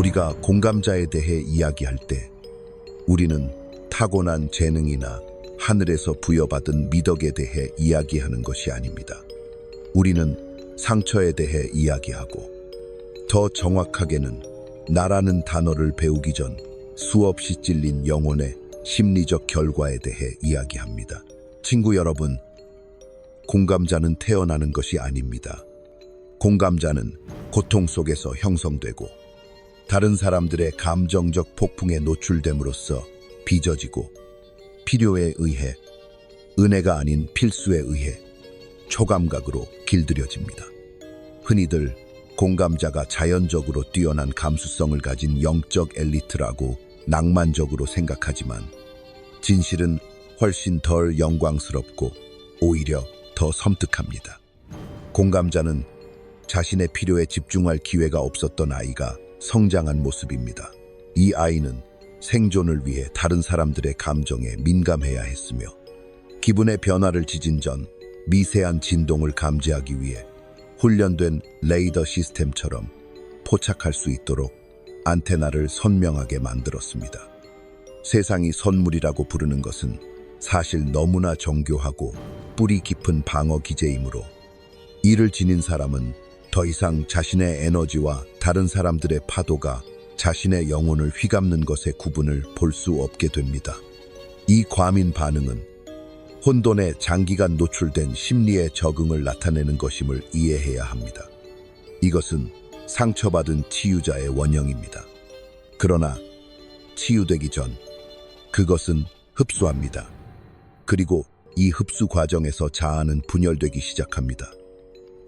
우리가 공감자에 대해 이야기할 때 우리는 타고난 재능이나 하늘에서 부여받은 미덕에 대해 이야기하는 것이 아닙니다. 우리는 상처에 대해 이야기하고 더 정확하게는 나라는 단어를 배우기 전 수없이 찔린 영혼의 심리적 결과에 대해 이야기합니다. 친구 여러분, 공감자는 태어나는 것이 아닙니다. 공감자는 고통 속에서 형성되고 다른 사람들의 감정적 폭풍에 노출됨으로써 빚어지고 필요에 의해, 은혜가 아닌 필수에 의해 초감각으로 길들여집니다. 흔히들 공감자가 자연적으로 뛰어난 감수성을 가진 영적 엘리트라고 낭만적으로 생각하지만 진실은 훨씬 덜 영광스럽고 오히려 더 섬뜩합니다. 공감자는 자신의 필요에 집중할 기회가 없었던 아이가 성장한 모습입니다. 이 아이는 생존을 위해 다른 사람들의 감정에 민감해야 했으며 기분의 변화를 지진 전 미세한 진동을 감지하기 위해 훈련된 레이더 시스템처럼 포착할 수 있도록 안테나를 선명하게 만들었습니다. 세상이 선물이라고 부르는 것은 사실 너무나 정교하고 뿌리 깊은 방어 기제이므로 이를 지닌 사람은 더 이상 자신의 에너지와 다른 사람들의 파도가 자신의 영혼을 휘감는 것의 구분을 볼 수 없게 됩니다. 이 과민 반응은 혼돈에 장기간 노출된 심리의 적응을 나타내는 것임을 이해해야 합니다. 이것은 상처받은 치유자의 원형입니다. 그러나 치유되기 전 그것은 흡수합니다. 그리고 이 흡수 과정에서 자아는 분열되기 시작합니다.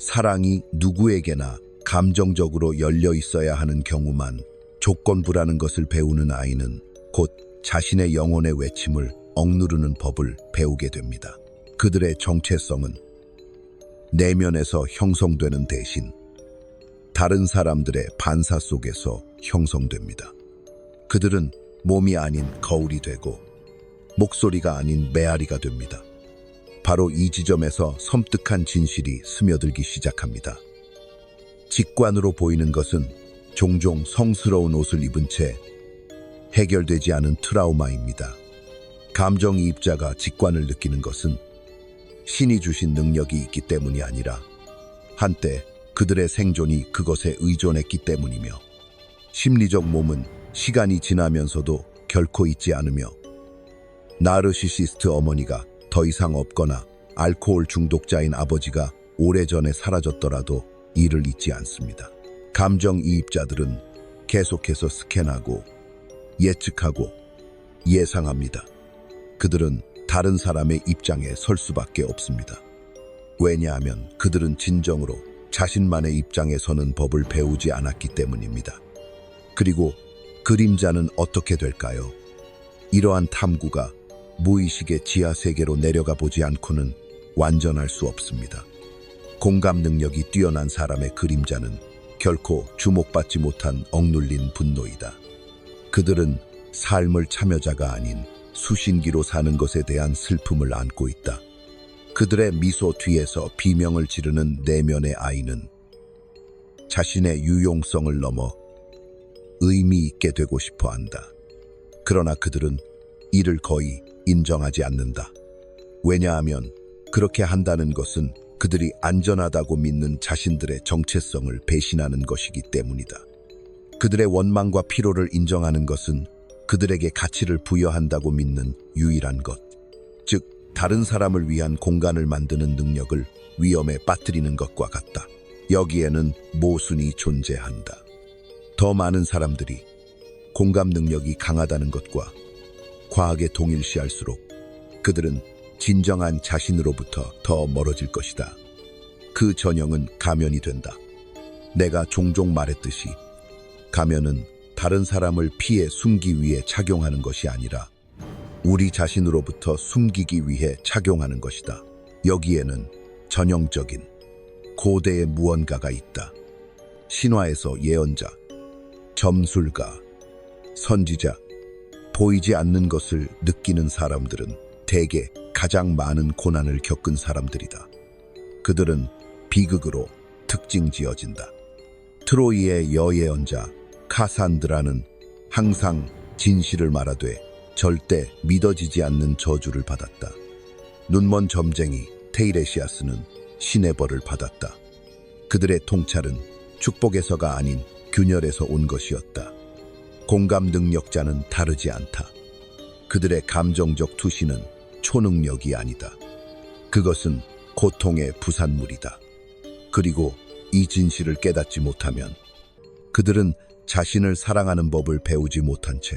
사랑이 누구에게나 감정적으로 열려 있어야 하는 경우만 조건부라는 것을 배우는 아이는 곧 자신의 영혼의 외침을 억누르는 법을 배우게 됩니다. 그들의 정체성은 내면에서 형성되는 대신 다른 사람들의 반사 속에서 형성됩니다. 그들은 몸이 아닌 거울이 되고 목소리가 아닌 메아리가 됩니다. 바로 이 지점에서 섬뜩한 진실이 스며들기 시작합니다. 직관으로 보이는 것은 종종 성스러운 옷을 입은 채 해결되지 않은 트라우마입니다. 감정이입자가 직관을 느끼는 것은 신이 주신 능력이 있기 때문이 아니라 한때 그들의 생존이 그것에 의존했기 때문이며 심리적 몸은 시간이 지나면서도 결코 잊지 않으며 나르시시스트 어머니가 더 이상 없거나 알코올 중독자인 아버지가 오래전에 사라졌더라도 이를 잊지 않습니다. 감정이입자들은 계속해서 스캔하고 예측하고 예상합니다. 그들은 다른 사람의 입장에 설 수밖에 없습니다. 왜냐하면 그들은 진정으로 자신만의 입장에 서는 법을 배우지 않았기 때문입니다. 그리고 그림자는 어떻게 될까요? 이러한 탐구가 무의식의 지하 세계로 내려가 보지 않고는 완전할 수 없습니다. 공감 능력이 뛰어난 사람의 그림자는 결코 주목받지 못한 억눌린 분노이다. 그들은 삶을 참여자가 아닌 수신기로 사는 것에 대한 슬픔을 안고 있다. 그들의 미소 뒤에서 비명을 지르는 내면의 아이는 자신의 유용성을 넘어 의미 있게 되고 싶어 한다. 그러나 그들은 이를 거의 인정하지 않는다. 왜냐하면 그렇게 한다는 것은 그들이 안전하다고 믿는 자신들의 정체성을 배신하는 것이기 때문이다. 그들의 원망과 피로를 인정하는 것은 그들에게 가치를 부여한다고 믿는 유일한 것, 즉 다른 사람을 위한 공간을 만드는 능력을 위험에 빠뜨리는 것과 같다. 여기에는 모순이 존재한다. 더 많은 사람들이 공감 능력이 강하다는 것과 과하게 동일시할수록 그들은 진정한 자신으로부터 더 멀어질 것이다. 그 전형은 가면이 된다. 내가 종종 말했듯이 가면은 다른 사람을 피해 숨기 위해 착용하는 것이 아니라 우리 자신으로부터 숨기기 위해 착용하는 것이다. 여기에는 전형적인 고대의 무언가가 있다. 신화에서 예언자, 점술가, 선지자, 보이지 않는 것을 느끼는 사람들은 대개 가장 많은 고난을 겪은 사람들이다. 그들은 비극으로 특징 지어진다. 트로이의 여예언자 카산드라는 항상 진실을 말하되 절대 믿어지지 않는 저주를 받았다. 눈먼 점쟁이 테이레시아스는 신의 벌을 받았다. 그들의 통찰은 축복에서가 아닌 균열에서 온 것이었다. 공감 능력자는 다르지 않다. 그들의 감정적 투시는 초능력이 아니다. 그것은 고통의 부산물이다. 그리고 이 진실을 깨닫지 못하면 그들은 자신을 사랑하는 법을 배우지 못한 채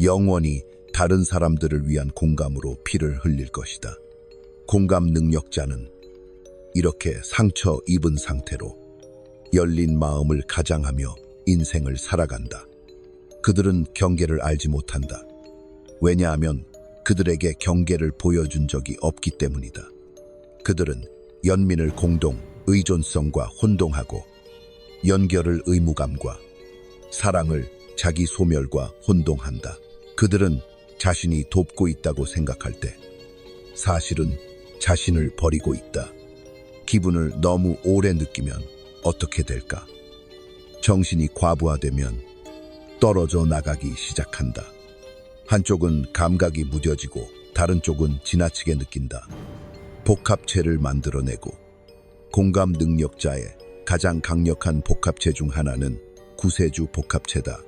영원히 다른 사람들을 위한 공감으로 피를 흘릴 것이다. 공감 능력자는 이렇게 상처 입은 상태로 열린 마음을 가장하며 인생을 살아간다. 그들은 경계를 알지 못한다. 왜냐하면 그들에게 경계를 보여준 적이 없기 때문이다. 그들은 연민을 공동, 의존성과 혼동하고 연결을 의무감과 사랑을 자기 소멸과 혼동한다. 그들은 자신이 돕고 있다고 생각할 때 사실은 자신을 버리고 있다. 기분을 너무 오래 느끼면 어떻게 될까? 정신이 과부하되면 떨어져 나가기 시작한다. 한쪽은 감각이 무뎌지고 다른 쪽은 지나치게 느낀다. 복합체를 만들어내고 공감 능력자의 가장 강력한 복합체 중 하나는 구세주 복합체다.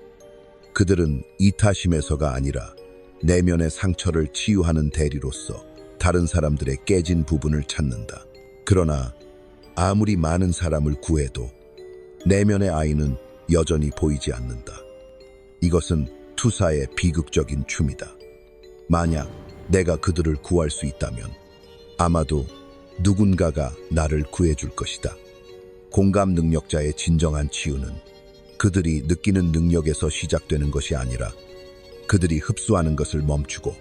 그들은 이타심에서가 아니라 내면의 상처를 치유하는 대리로서 다른 사람들의 깨진 부분을 찾는다. 그러나 아무리 많은 사람을 구해도 내면의 아이는 여전히 보이지 않는다. 이것은 투사의 비극적인 춤이다. 만약 내가 그들을 구할 수 있다면 아마도 누군가가 나를 구해줄 것이다. 공감 능력자의 진정한 치유는 그들이 느끼는 능력에서 시작되는 것이 아니라 그들이 흡수하는 것을 멈추고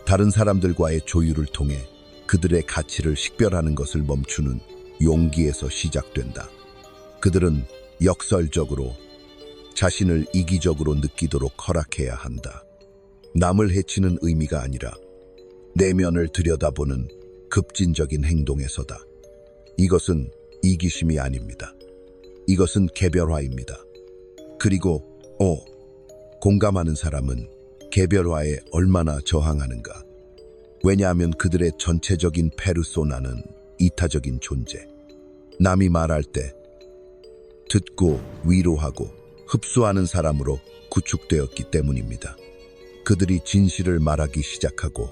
다른 사람들과의 조율을 통해 그들의 가치를 식별하는 것을 멈추는 용기에서 시작된다. 그들은 역설적으로 자신을 이기적으로 느끼도록 허락해야 한다. 남을 해치는 의미가 아니라 내면을 들여다보는 급진적인 행동에서다. 이것은 이기심이 아닙니다. 이것은 개별화입니다. 그리고 공감하는 사람은 개별화에 얼마나 저항하는가. 왜냐하면 그들의 전체적인 페르소나는 이타적인 존재, 남이 말할 때 듣고 위로하고 흡수하는 사람으로 구축되었기 때문입니다. 그들이 진실을 말하기 시작하고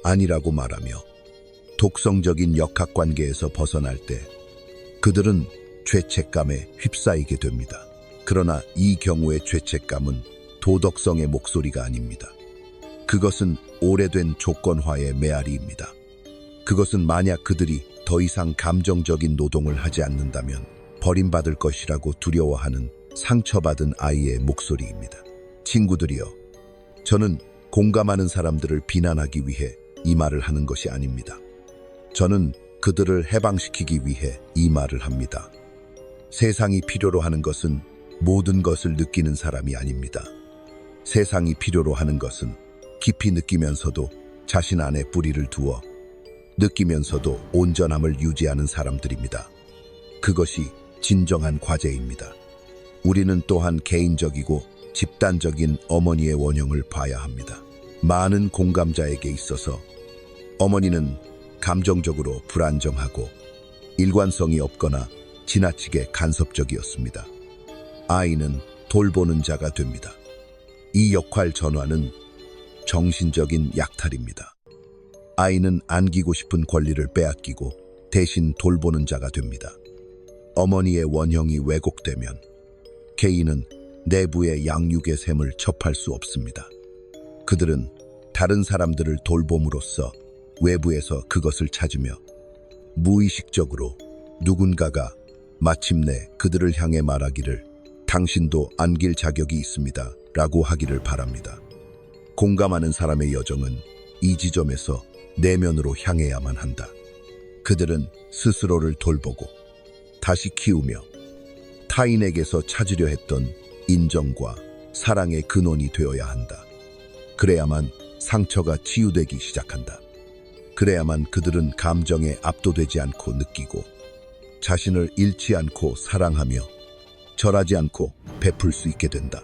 아니라고 말하며 독성적인 역학관계에서 벗어날 때 그들은 죄책감에 휩싸이게 됩니다. 그러나 이 경우의 죄책감은 도덕성의 목소리가 아닙니다. 그것은 오래된 조건화의 메아리입니다. 그것은 만약 그들이 더 이상 감정적인 노동을 하지 않는다면 버림받을 것이라고 두려워하는 상처받은 아이의 목소리입니다. 친구들이여, 저는 공감하는 사람들을 비난하기 위해 이 말을 하는 것이 아닙니다. 저는 그들을 해방시키기 위해 이 말을 합니다. 세상이 필요로 하는 것은 모든 것을 느끼는 사람이 아닙니다. 세상이 필요로 하는 것은 깊이 느끼면서도 자신 안에 뿌리를 두어 느끼면서도 온전함을 유지하는 사람들입니다. 그것이 진정한 과제입니다. 우리는 또한 개인적이고 집단적인 어머니의 원형을 봐야 합니다. 많은 공감자에게 있어서 어머니는 감정적으로 불안정하고 일관성이 없거나 지나치게 간섭적이었습니다. 아이는 돌보는 자가 됩니다. 이 역할 전환은 정신적인 약탈입니다. 아이는 안기고 싶은 권리를 빼앗기고 대신 돌보는 자가 됩니다. 어머니의 원형이 왜곡되면 개인은 내부의 양육의 셈을 접할 수 없습니다. 그들은 다른 사람들을 돌봄으로써 외부에서 그것을 찾으며 무의식적으로 누군가가 마침내 그들을 향해 말하기를 당신도 안길 자격이 있습니다 라고 하기를 바랍니다. 공감하는 사람의 여정은 이 지점에서 내면으로 향해야만 한다. 그들은 스스로를 돌보고 다시 키우며 타인에게서 찾으려 했던 인정과 사랑의 근원이 되어야 한다. 그래야만 상처가 치유되기 시작한다. 그래야만 그들은 감정에 압도되지 않고 느끼고 자신을 잃지 않고 사랑하며 절하지 않고 베풀 수 있게 된다.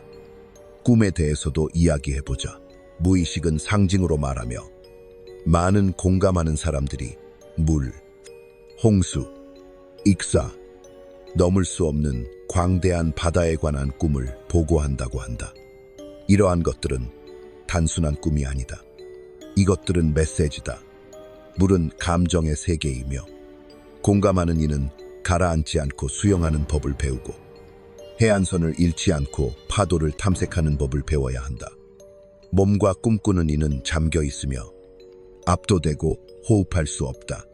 꿈에 대해서도 이야기해보자. 무의식은 상징으로 말하며 많은 공감하는 사람들이 물, 홍수, 익사, 넘을 수 없는 광대한 바다에 관한 꿈을 보고한다고 한다. 이러한 것들은 단순한 꿈이 아니다. 이것들은 메시지다. 물은 감정의 세계이며 공감하는 이는 가라앉지 않고 수영하는 법을 배우고 해안선을 잃지 않고 파도를 탐색하는 법을 배워야 한다. 몸과 꿈꾸는 이는 잠겨 있으며 압도되고 호흡할 수 없다.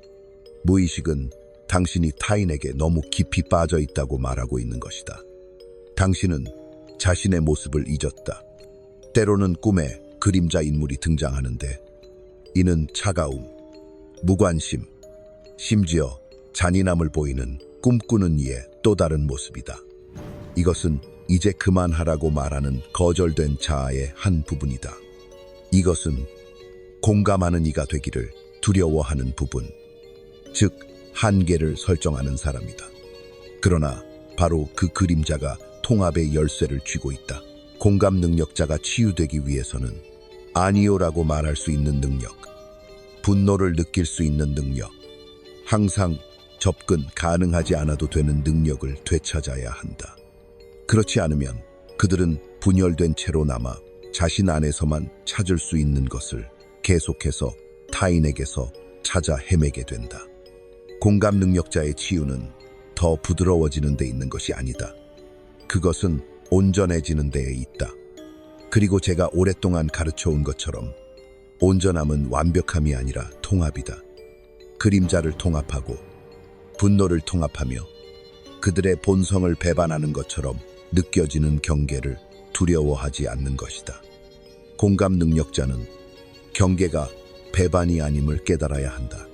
무의식은 당신이 타인에게 너무 깊이 빠져 있다고 말하고 있는 것이다. 당신은 자신의 모습을 잊었다. 때로는 꿈에 그림자 인물이 등장하는데 이는 차가움, 무관심, 심지어 잔인함을 보이는 꿈꾸는 이의 또 다른 모습이다. 이것은 이제 그만하라고 말하는 거절된 자아의 한 부분이다. 이것은 공감하는 이가 되기를 두려워하는 부분, 즉 한계를 설정하는 사람이다. 그러나 바로 그 그림자가 통합의 열쇠를 쥐고 있다. 공감 능력자가 치유되기 위해서는 아니요라고 말할 수 있는 능력, 분노를 느낄 수 있는 능력, 항상 접근 가능하지 않아도 되는 능력을 되찾아야 한다. 그렇지 않으면 그들은 분열된 채로 남아 자신 안에서만 찾을 수 있는 것을 계속해서 타인에게서 찾아 헤매게 된다. 공감 능력자의 치유는 더 부드러워지는 데 있는 것이 아니다. 그것은 온전해지는 데에 있다. 그리고 제가 오랫동안 가르쳐온 것처럼 온전함은 완벽함이 아니라 통합이다. 그림자를 통합하고 분노를 통합하며 그들의 본성을 배반하는 것처럼 느껴지는 경계를 두려워하지 않는 것이다. 공감 능력자는 경계가 배반이 아님을 깨달아야 한다.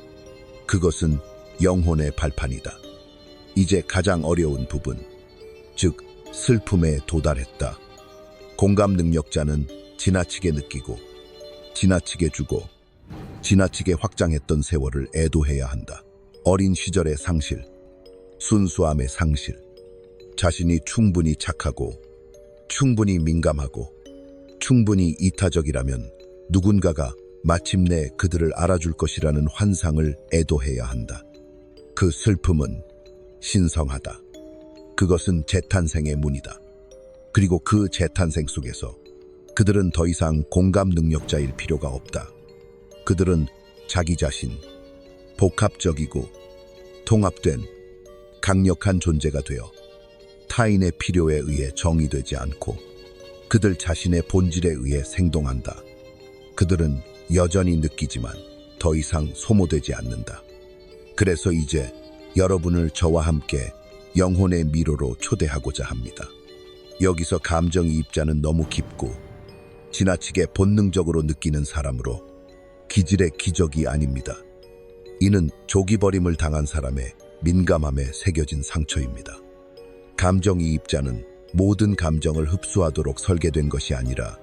그것은 영혼의 발판이다. 이제 가장 어려운 부분, 즉 슬픔에 도달했다. 공감 능력자는 지나치게 느끼고 지나치게 주고 지나치게 확장했던 세월을 애도해야 한다. 어린 시절의 상실, 순수함의 상실, 자신이 충분히 착하고 충분히 민감하고 충분히 이타적이라면 누군가가 마침내 그들을 알아줄 것이라는 환상을 애도해야 한다. 그 슬픔은 신성하다. 그것은 재탄생의 문이다. 그리고 그 재탄생 속에서 그들은 더 이상 공감 능력자일 필요가 없다. 그들은 자기 자신, 복합적이고 통합된 강력한 존재가 되어 타인의 필요에 의해 정의되지 않고 그들 자신의 본질에 의해 생동한다. 그들은 여전히 느끼지만 더 이상 소모되지 않는다. 그래서 이제 여러분을 저와 함께 영혼의 미로로 초대하고자 합니다. 여기서 감정이입자는 너무 깊고 지나치게 본능적으로 느끼는 사람으로 기질의 기적이 아닙니다. 이는 조기버림을 당한 사람의 민감함에 새겨진 상처입니다. 감정이입자는 모든 감정을 흡수하도록 설계된 것이 아니라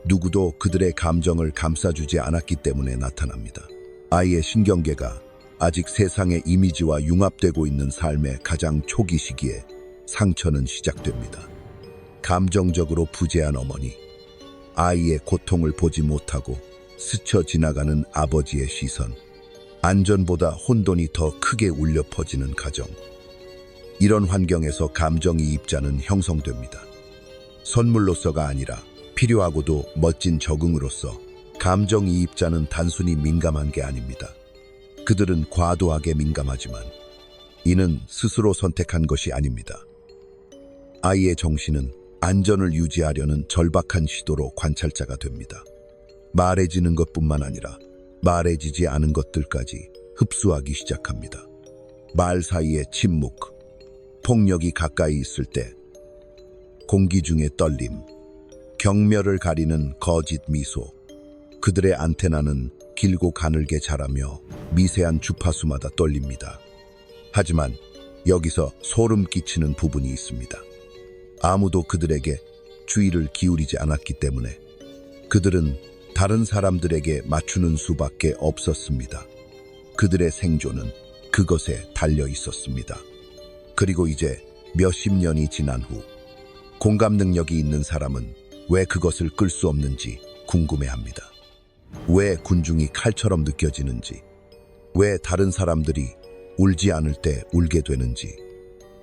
누구도 그들의 감정을 감싸주지 않았기 때문에 나타납니다. 아이의 신경계가 아직 세상의 이미지와 융합되고 있는 삶의 가장 초기 시기에 상처는 시작됩니다. 감정적으로 부재한 어머니, 아이의 고통을 보지 못하고 스쳐 지나가는 아버지의 시선, 안전보다 혼돈이 더 크게 울려 퍼지는 가정. 이런 환경에서 감정이입자는 형성됩니다. 선물로서가 아니라 필요하고도 멋진 적응으로서 감정이입자는 단순히 민감한 게 아닙니다. 그들은 과도하게 민감하지만 이는 스스로 선택한 것이 아닙니다. 아이의 정신은 안전을 유지하려는 절박한 시도로 관찰자가 됩니다. 말해지는 것뿐만 아니라 말해지지 않은 것들까지 흡수하기 시작합니다. 말 사이의 침묵, 폭력이 가까이 있을 때, 공기 중의 떨림, 경멸을 가리는 거짓 미소, 그들의 안테나는 길고 가늘게 자라며 미세한 주파수마다 떨립니다. 하지만 여기서 소름 끼치는 부분이 있습니다. 아무도 그들에게 주의를 기울이지 않았기 때문에 그들은 다른 사람들에게 맞추는 수밖에 없었습니다. 그들의 생존은 그것에 달려 있었습니다. 그리고 이제 몇십 년이 지난 후 공감 능력이 있는 사람은 왜 그것을 끌 수 없는지 궁금해합니다. 왜 군중이 칼처럼 느껴지는지, 왜 다른 사람들이 울지 않을 때 울게 되는지,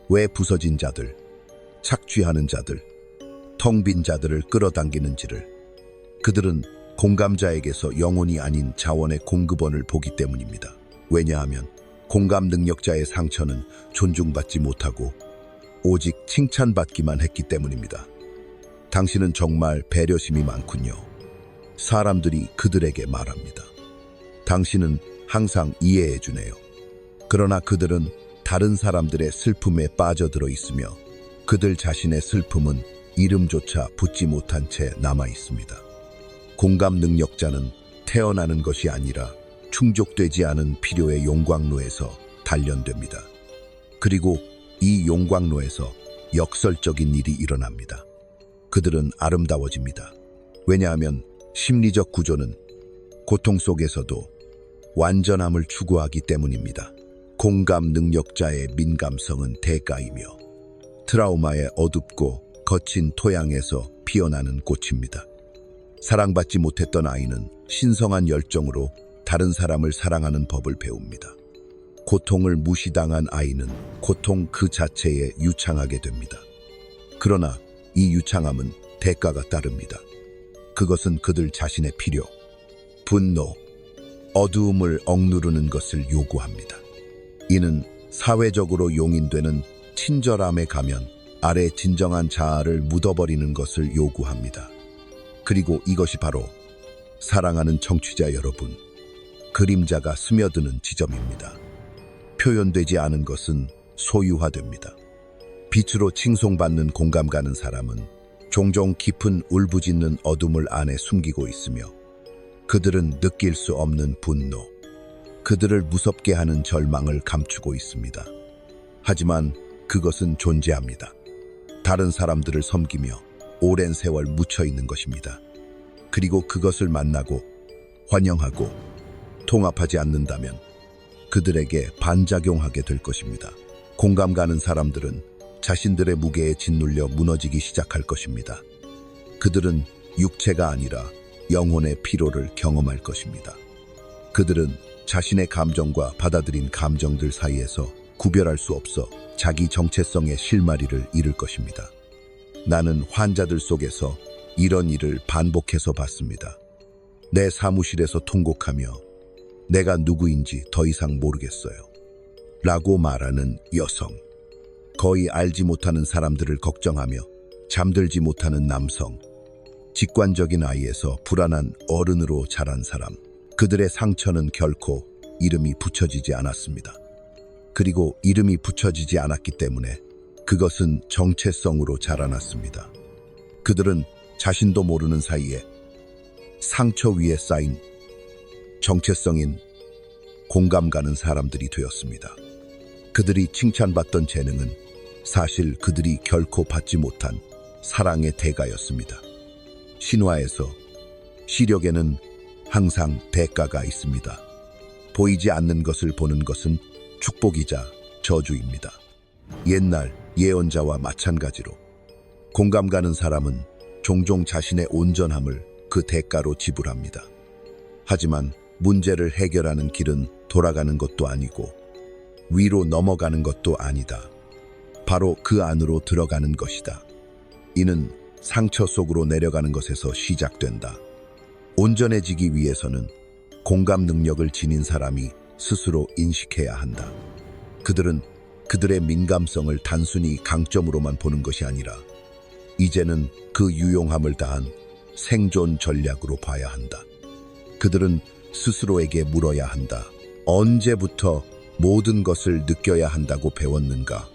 왜 부서진 자들, 착취하는 자들, 텅 빈 자들을 끌어당기는지를 그들은 공감자에게서 영혼이 아닌 자원의 공급원을 보기 때문입니다. 왜냐하면 공감 능력자의 상처는 존중받지 못하고 오직 칭찬받기만 했기 때문입니다. 당신은 정말 배려심이 많군요. 사람들이 그들에게 말합니다. 당신은 항상 이해해주네요. 그러나 그들은 다른 사람들의 슬픔에 빠져들어 있으며 그들 자신의 슬픔은 이름조차 붙지 못한 채 남아 있습니다. 공감 능력자는 태어나는 것이 아니라 충족되지 않은 필요의 용광로에서 단련됩니다. 그리고 이 용광로에서 역설적인 일이 일어납니다. 그들은 아름다워집니다. 왜냐하면 심리적 구조는 고통 속에서도 완전함을 추구하기 때문입니다. 공감 능력자의 민감성은 대가이며 트라우마의 어둡고 거친 토양에서 피어나는 꽃입니다. 사랑받지 못했던 아이는 신성한 열정으로 다른 사람을 사랑하는 법을 배웁니다. 고통을 무시당한 아이는 고통 그 자체에 유창하게 됩니다. 그러나 이 유창함은 대가가 따릅니다. 그것은 그들 자신의 필요, 분노, 어두움을 억누르는 것을 요구합니다. 이는 사회적으로 용인되는 친절함에 가면 아래 진정한 자아를 묻어버리는 것을 요구합니다. 그리고 이것이 바로 사랑하는 청취자 여러분, 그림자가 스며드는 지점입니다. 표현되지 않은 것은 소유화됩니다. 빛으로 칭송받는 공감 가는 사람은 종종 깊은 울부짖는 어둠을 안에 숨기고 있으며 그들은 느낄 수 없는 분노, 그들을 무섭게 하는 절망을 감추고 있습니다. 하지만 그것은 존재합니다. 다른 사람들을 섬기며 오랜 세월 묻혀 있는 것입니다. 그리고 그것을 만나고 환영하고 통합하지 않는다면 그들에게 반작용하게 될 것입니다. 공감 가는 사람들은 자신들의 무게에 짓눌려 무너지기 시작할 것입니다. 그들은 육체가 아니라 영혼의 피로를 경험할 것입니다. 그들은 자신의 감정과 받아들인 감정들 사이에서 구별할 수 없어 자기 정체성의 실마리를 잃을 것입니다. 나는 환자들 속에서 이런 일을 반복해서 봤습니다. 내 사무실에서 통곡하며 내가 누구인지 더 이상 모르겠어요. 라고 말하는 여성. 거의 알지 못하는 사람들을 걱정하며 잠들지 못하는 남성. 직관적인 아이에서 불안한 어른으로 자란 사람. 그들의 상처는 결코 이름이 붙여지지 않았습니다. 그리고 이름이 붙여지지 않았기 때문에 그것은 정체성으로 자라났습니다. 그들은 자신도 모르는 사이에 상처 위에 쌓인 정체성인 공감 가는 사람들이 되었습니다. 그들이 칭찬받던 재능은 사실 그들이 결코 받지 못한 사랑의 대가였습니다. 신화에서 시력에는 항상 대가가 있습니다. 보이지 않는 것을 보는 것은 축복이자 저주입니다. 옛날 예언자와 마찬가지로 공감 가는 사람은 종종 자신의 온전함을 그 대가로 지불합니다. 하지만 문제를 해결하는 길은 돌아가는 것도 아니고 위로 넘어가는 것도 아니다. 바로 그 안으로 들어가는 것이다. 이는 상처 속으로 내려가는 것에서 시작된다. 온전해지기 위해서는 공감 능력을 지닌 사람이 스스로 인식해야 한다. 그들은 그들의 민감성을 단순히 강점으로만 보는 것이 아니라 이제는 그 유용함을 다한 생존 전략으로 봐야 한다. 그들은 스스로에게 물어야 한다. 언제부터 모든 것을 느껴야 한다고 배웠는가?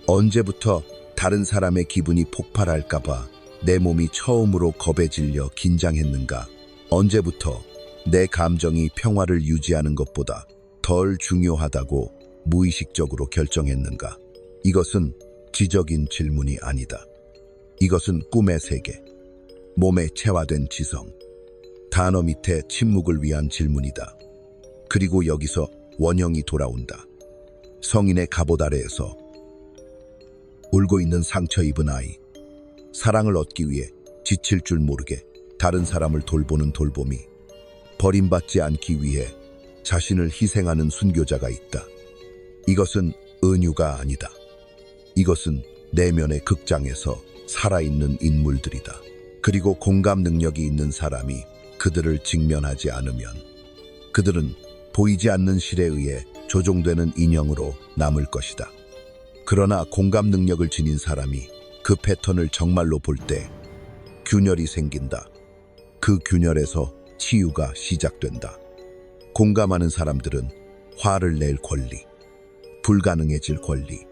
언제부터 다른 사람의 기분이 폭발할까봐 내 몸이 처음으로 겁에 질려 긴장했는가? 언제부터 내 감정이 평화를 유지하는 것보다 덜 중요하다고 무의식적으로 결정했는가? 이것은 지적인 질문이 아니다. 이것은 꿈의 세계, 몸에 체화된 지성, 단어 밑에 침묵을 위한 질문이다. 그리고 여기서 원형이 돌아온다. 성인의 갑옷 아래에서 울고 있는 상처 입은 아이, 사랑을 얻기 위해 지칠 줄 모르게 다른 사람을 돌보는 돌봄이, 버림받지 않기 위해 자신을 희생하는 순교자가 있다. 이것은 은유가 아니다. 이것은 내면의 극장에서 살아있는 인물들이다. 그리고 공감 능력이 있는 사람이 그들을 직면하지 않으면 그들은 보이지 않는 실에 의해 조종되는 인형으로 남을 것이다. 그러나 공감 능력을 지닌 사람이 그 패턴을 정말로 볼 때 균열이 생긴다. 그 균열에서 치유가 시작된다. 공감하는 사람들은 화를 낼 권리, 불가능해질 권리,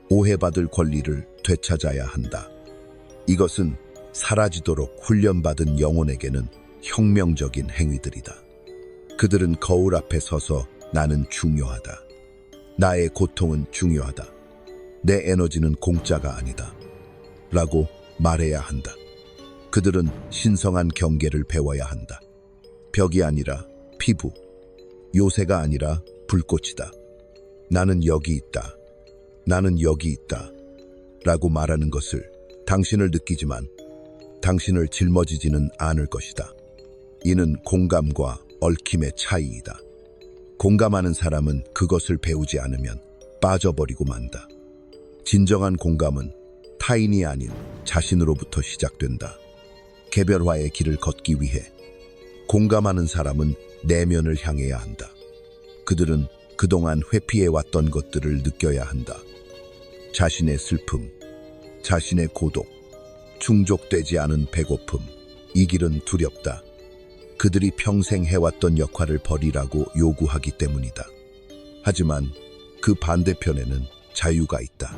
오해받을 권리를 되찾아야 한다. 이것은 사라지도록 훈련받은 영혼에게는 혁명적인 행위들이다. 그들은 거울 앞에 서서 나는 중요하다. 나의 고통은 중요하다. 내 에너지는 공짜가 아니다. 라고 말해야 한다. 그들은 신성한 경계를 배워야 한다. 벽이 아니라 피부, 요새가 아니라 불꽃이다. 나는 여기 있다. 나는 여기 있다. 라고 말하는 것을 당신을 느끼지만 당신을 짊어지지는 않을 것이다. 이는 공감과 얽힘의 차이이다. 공감하는 사람은 그것을 배우지 않으면 빠져버리고 만다. 진정한 공감은 타인이 아닌 자신으로부터 시작된다. 개별화의 길을 걷기 위해 공감하는 사람은 내면을 향해야 한다. 그들은 그동안 회피해왔던 것들을 느껴야 한다. 자신의 슬픔, 자신의 고독, 충족되지 않은 배고픔, 이 길은 두렵다. 그들이 평생 해왔던 역할을 버리라고 요구하기 때문이다. 하지만 그 반대편에는 자유가 있다.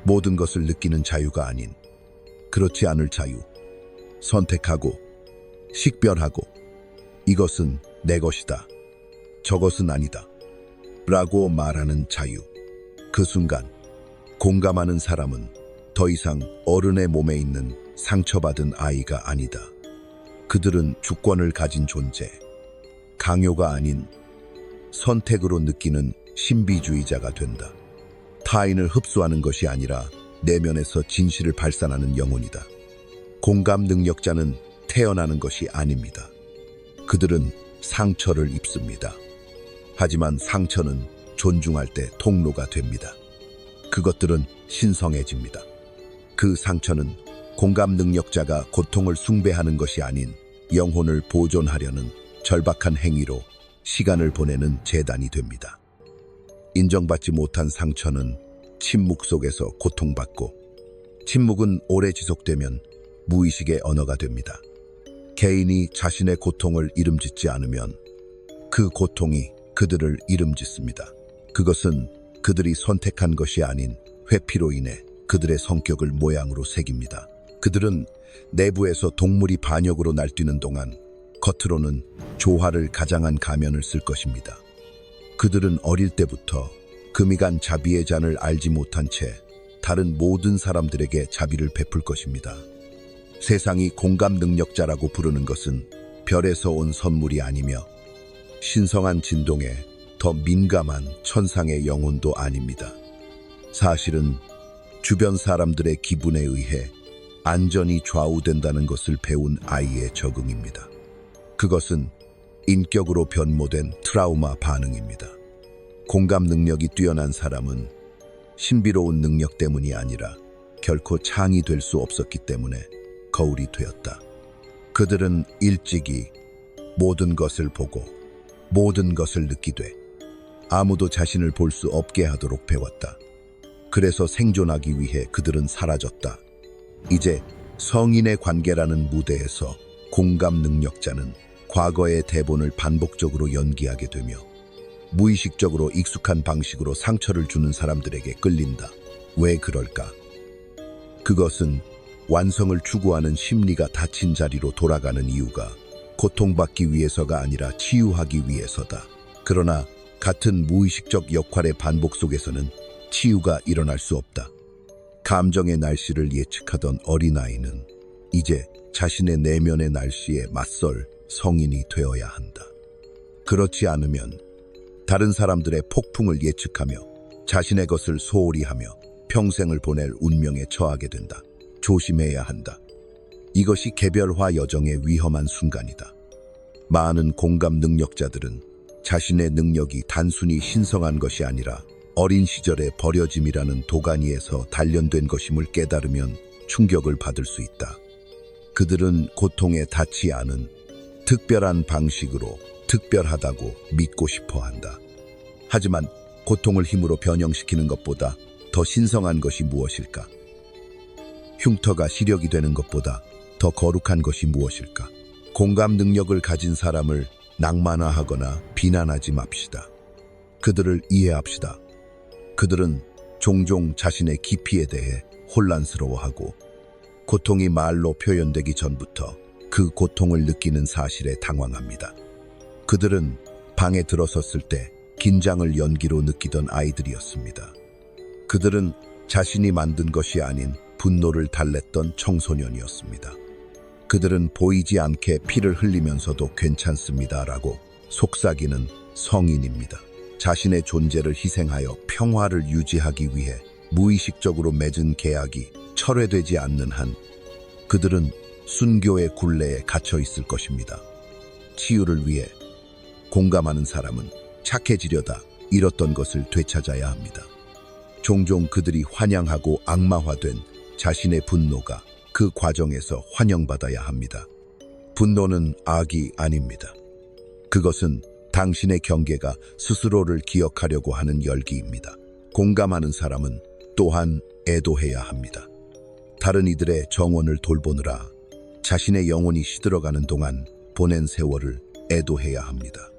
모든 것을 느끼는 자유가 아닌 그렇지 않을 자유. 선택하고 식별하고 이것은 내 것이다. 저것은 아니다. 라고 말하는 자유. 그 순간 공감하는 사람은 더 이상 어른의 몸에 있는 상처받은 아이가 아니다. 그들은 주권을 가진 존재, 강요가 아닌 선택으로 느끼는 신비주의자가 된다. 타인을 흡수하는 것이 아니라 내면에서 진실을 발산하는 영혼이다. 공감 능력자는 태어나는 것이 아닙니다. 그들은 상처를 입습니다. 하지만 상처는 존중할 때 통로가 됩니다. 그것들은 신성해집니다. 그 상처는 공감 능력자가 고통을 숭배하는 것이 아닌 영혼을 보존하려는 절박한 행위로 시간을 보내는 재단이 됩니다. 인정받지 못한 상처는 침묵 속에서 고통받고, 침묵은 오래 지속되면 무의식의 언어가 됩니다. 개인이 자신의 고통을 이름짓지 않으면 그 고통이 그들을 이름짓습니다. 그것은 그들이 선택한 것이 아닌 회피로 인해 그들의 성격을 모양으로 새깁니다. 그들은 내부에서 동물이 반역으로 날뛰는 동안 겉으로는 조화를 가장한 가면을 쓸 것입니다. 그들은 어릴 때부터 금이 간 자비의 잔을 알지 못한 채 다른 모든 사람들에게 자비를 베풀 것입니다. 세상이 공감 능력자라고 부르는 것은 별에서 온 선물이 아니며 신성한 진동에 더 민감한 천상의 영혼도 아닙니다. 사실은 주변 사람들의 기분에 의해 안전이 좌우된다는 것을 배운 아이의 적응입니다. 그것은 인격으로 변모된 트라우마 반응입니다. 공감 능력이 뛰어난 사람은 신비로운 능력 때문이 아니라 결코 창이 될 수 없었기 때문에 거울이 되었다. 그들은 일찍이 모든 것을 보고 모든 것을 느끼되 아무도 자신을 볼 수 없게 하도록 배웠다. 그래서 생존하기 위해 그들은 사라졌다. 이제 성인의 관계라는 무대에서 공감 능력자는 과거의 대본을 반복적으로 연기하게 되며 무의식적으로 익숙한 방식으로 상처를 주는 사람들에게 끌린다. 왜 그럴까? 그것은 완성을 추구하는 심리가 닫힌 자리로 돌아가는 이유가 고통받기 위해서가 아니라 치유하기 위해서다. 그러나 같은 무의식적 역할의 반복 속에서는 치유가 일어날 수 없다. 감정의 날씨를 예측하던 어린아이는 이제 자신의 내면의 날씨에 맞설 성인이 되어야 한다. 그렇지 않으면 다른 사람들의 폭풍을 예측하며 자신의 것을 소홀히 하며 평생을 보낼 운명에 처하게 된다. 조심해야 한다. 이것이 개별화 여정의 위험한 순간이다. 많은 공감 능력자들은 자신의 능력이 단순히 신성한 것이 아니라 어린 시절의 버려짐이라는 도가니에서 단련된 것임을 깨달으면 충격을 받을 수 있다. 그들은 고통에 닿지 않은 특별한 방식으로 특별하다고 믿고 싶어 한다. 하지만 고통을 힘으로 변형시키는 것보다 더 신성한 것이 무엇일까? 흉터가 시력이 되는 것보다 더 거룩한 것이 무엇일까? 공감 능력을 가진 사람을 낭만화하거나 비난하지 맙시다. 그들을 이해합시다. 그들은 종종 자신의 깊이에 대해 혼란스러워하고 고통이 말로 표현되기 전부터 그 고통을 느끼는 사실에 당황합니다. 그들은 방에 들어섰을 때 긴장을 연기로 느끼던 아이들이었습니다. 그들은 자신이 만든 것이 아닌 분노를 달랬던 청소년이었습니다. 그들은 보이지 않게 피를 흘리면서도 괜찮습니다라고 속삭이는 성인입니다. 자신의 존재를 희생하여 평화를 유지하기 위해 무의식적으로 맺은 계약이 철회되지 않는 한 그들은 순교의 굴레에 갇혀 있을 것입니다. 치유를 위해 공감하는 사람은 착해지려다 잃었던 것을 되찾아야 합니다. 종종 그들이 환영하고 악마화된 자신의 분노가 그 과정에서 환영받아야 합니다. 분노는 악이 아닙니다. 그것은 당신의 경계가 스스로를 기억하려고 하는 열기입니다. 공감하는 사람은 또한 애도해야 합니다. 다른 이들의 정원을 돌보느라 자신의 영혼이 시들어가는 동안 보낸 세월을 애도해야 합니다.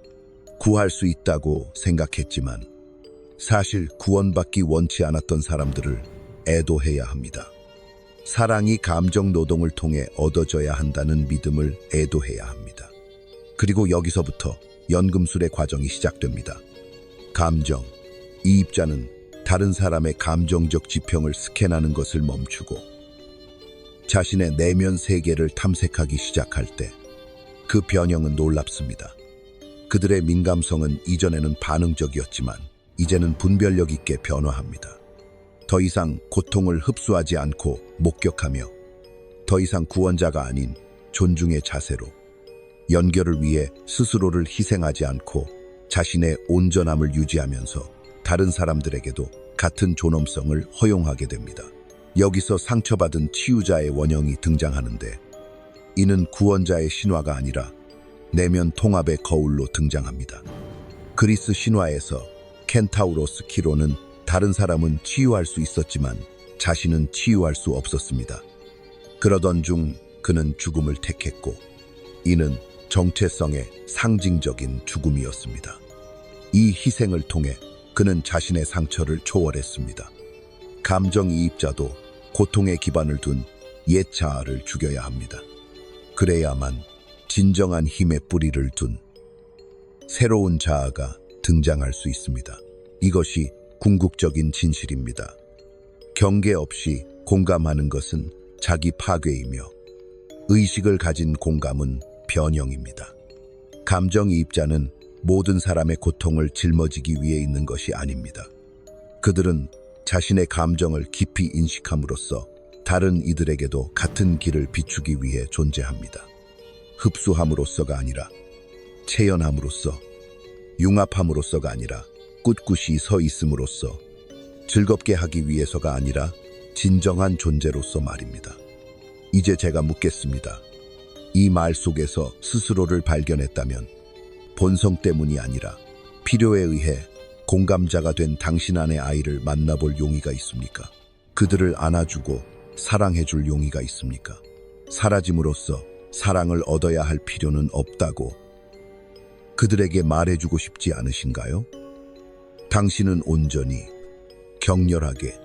구할 수 있다고 생각했지만 사실 구원받기 원치 않았던 사람들을 애도해야 합니다. 사랑이 감정 노동을 통해 얻어져야 한다는 믿음을 애도해야 합니다. 그리고 여기서부터 연금술의 과정이 시작됩니다. 감정, 이입자는 다른 사람의 감정적 지평을 스캔하는 것을 멈추고 자신의 내면 세계를 탐색하기 시작할 때 그 변형은 놀랍습니다. 그들의 민감성은 이전에는 반응적이었지만 이제는 분별력 있게 변화합니다. 더 이상 고통을 흡수하지 않고 목격하며 더 이상 구원자가 아닌 존중의 자세로 연결을 위해 스스로를 희생하지 않고 자신의 온전함을 유지하면서 다른 사람들에게도 같은 존엄성을 허용하게 됩니다. 여기서 상처받은 치유자의 원형이 등장하는데 이는 구원자의 신화가 아니라 내면 통합의 거울로 등장합니다. 그리스 신화에서 켄타우로스 키로는 다른 사람은 치유할 수 있었지만 자신은 치유할 수 없었습니다. 그러던 중 그는 죽음을 택했고 이는 정체성의 상징적인 죽음이었습니다. 이 희생을 통해 그는 자신의 상처를 초월했습니다. 감정이입자도 고통에 기반을 둔 옛 자아를 죽여야 합니다. 그래야만 진정한 힘의 뿌리를 둔 새로운 자아가 등장할 수 있습니다. 이것이 궁극적인 진실입니다. 경계 없이 공감하는 것은 자기 파괴이며 의식을 가진 공감은 변형입니다. 감정이입자는 모든 사람의 고통을 짊어지기 위해 있는 것이 아닙니다. 그들은 자신의 감정을 깊이 인식함으로써 다른 이들에게도 같은 길을 비추기 위해 존재합니다. 흡수함으로써가 아니라 체연함으로써, 융합함으로써가 아니라 꿋꿋이 서 있음으로써, 즐겁게 하기 위해서가 아니라 진정한 존재로서 말입니다. 이제 제가 묻겠습니다. 이 말 속에서 스스로를 발견했다면 본성 때문이 아니라 필요에 의해 공감자가 된 당신 안의 아이를 만나볼 용의가 있습니까? 그들을 안아주고 사랑해줄 용의가 있습니까? 사라짐으로써 사랑을 얻어야 할 필요는 없다고 그들에게 말해주고 싶지 않으신가요? 당신은 온전히, 격렬하게,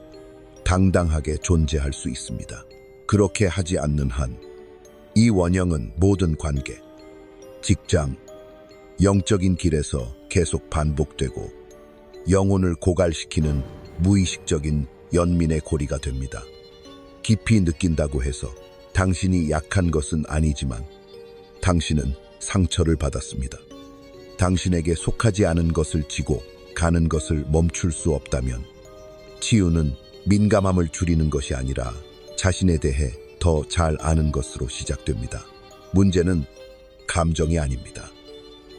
당당하게 존재할 수 있습니다. 그렇게 하지 않는 한 이 원형은 모든 관계, 직장, 영적인 길에서 계속 반복되고 영혼을 고갈시키는 무의식적인 연민의 고리가 됩니다. 깊이 느낀다고 해서 당신이 약한 것은 아니지만 당신은 상처를 받았습니다. 당신에게 속하지 않은 것을 지고 가는 것을 멈출 수 없다면 치유는 민감함을 줄이는 것이 아니라 자신에 대해 더 잘 아는 것으로 시작됩니다. 문제는 감정이 아닙니다.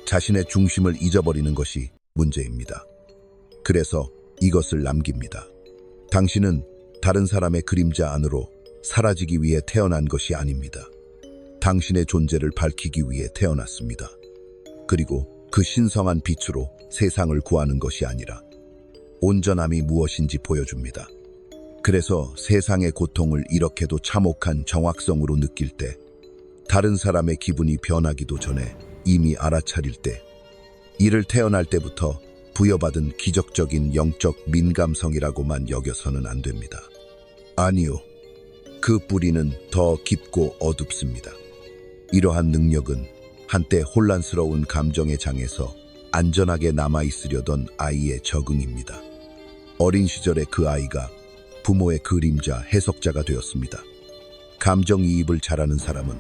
자신의 중심을 잊어버리는 것이 문제입니다. 그래서 이것을 남깁니다. 당신은 다른 사람의 그림자 안으로 사라지기 위해 태어난 것이 아닙니다. 당신의 존재를 밝히기 위해 태어났습니다. 그리고 그 신성한 빛으로 세상을 구하는 것이 아니라 온전함이 무엇인지 보여줍니다. 그래서 세상의 고통을 이렇게도 참혹한 정확성으로 느낄 때, 다른 사람의 기분이 변하기도 전에 이미 알아차릴 때, 이를 태어날 때부터 부여받은 기적적인 영적 민감성이라고만 여겨서는 안 됩니다. 아니요. 그 뿌리는 더 깊고 어둡습니다. 이러한 능력은 한때 혼란스러운 감정의 장에서 안전하게 남아있으려던 아이의 적응입니다. 어린 시절에 그 아이가 부모의 그림자, 해석자가 되었습니다. 감정이입을 잘하는 사람은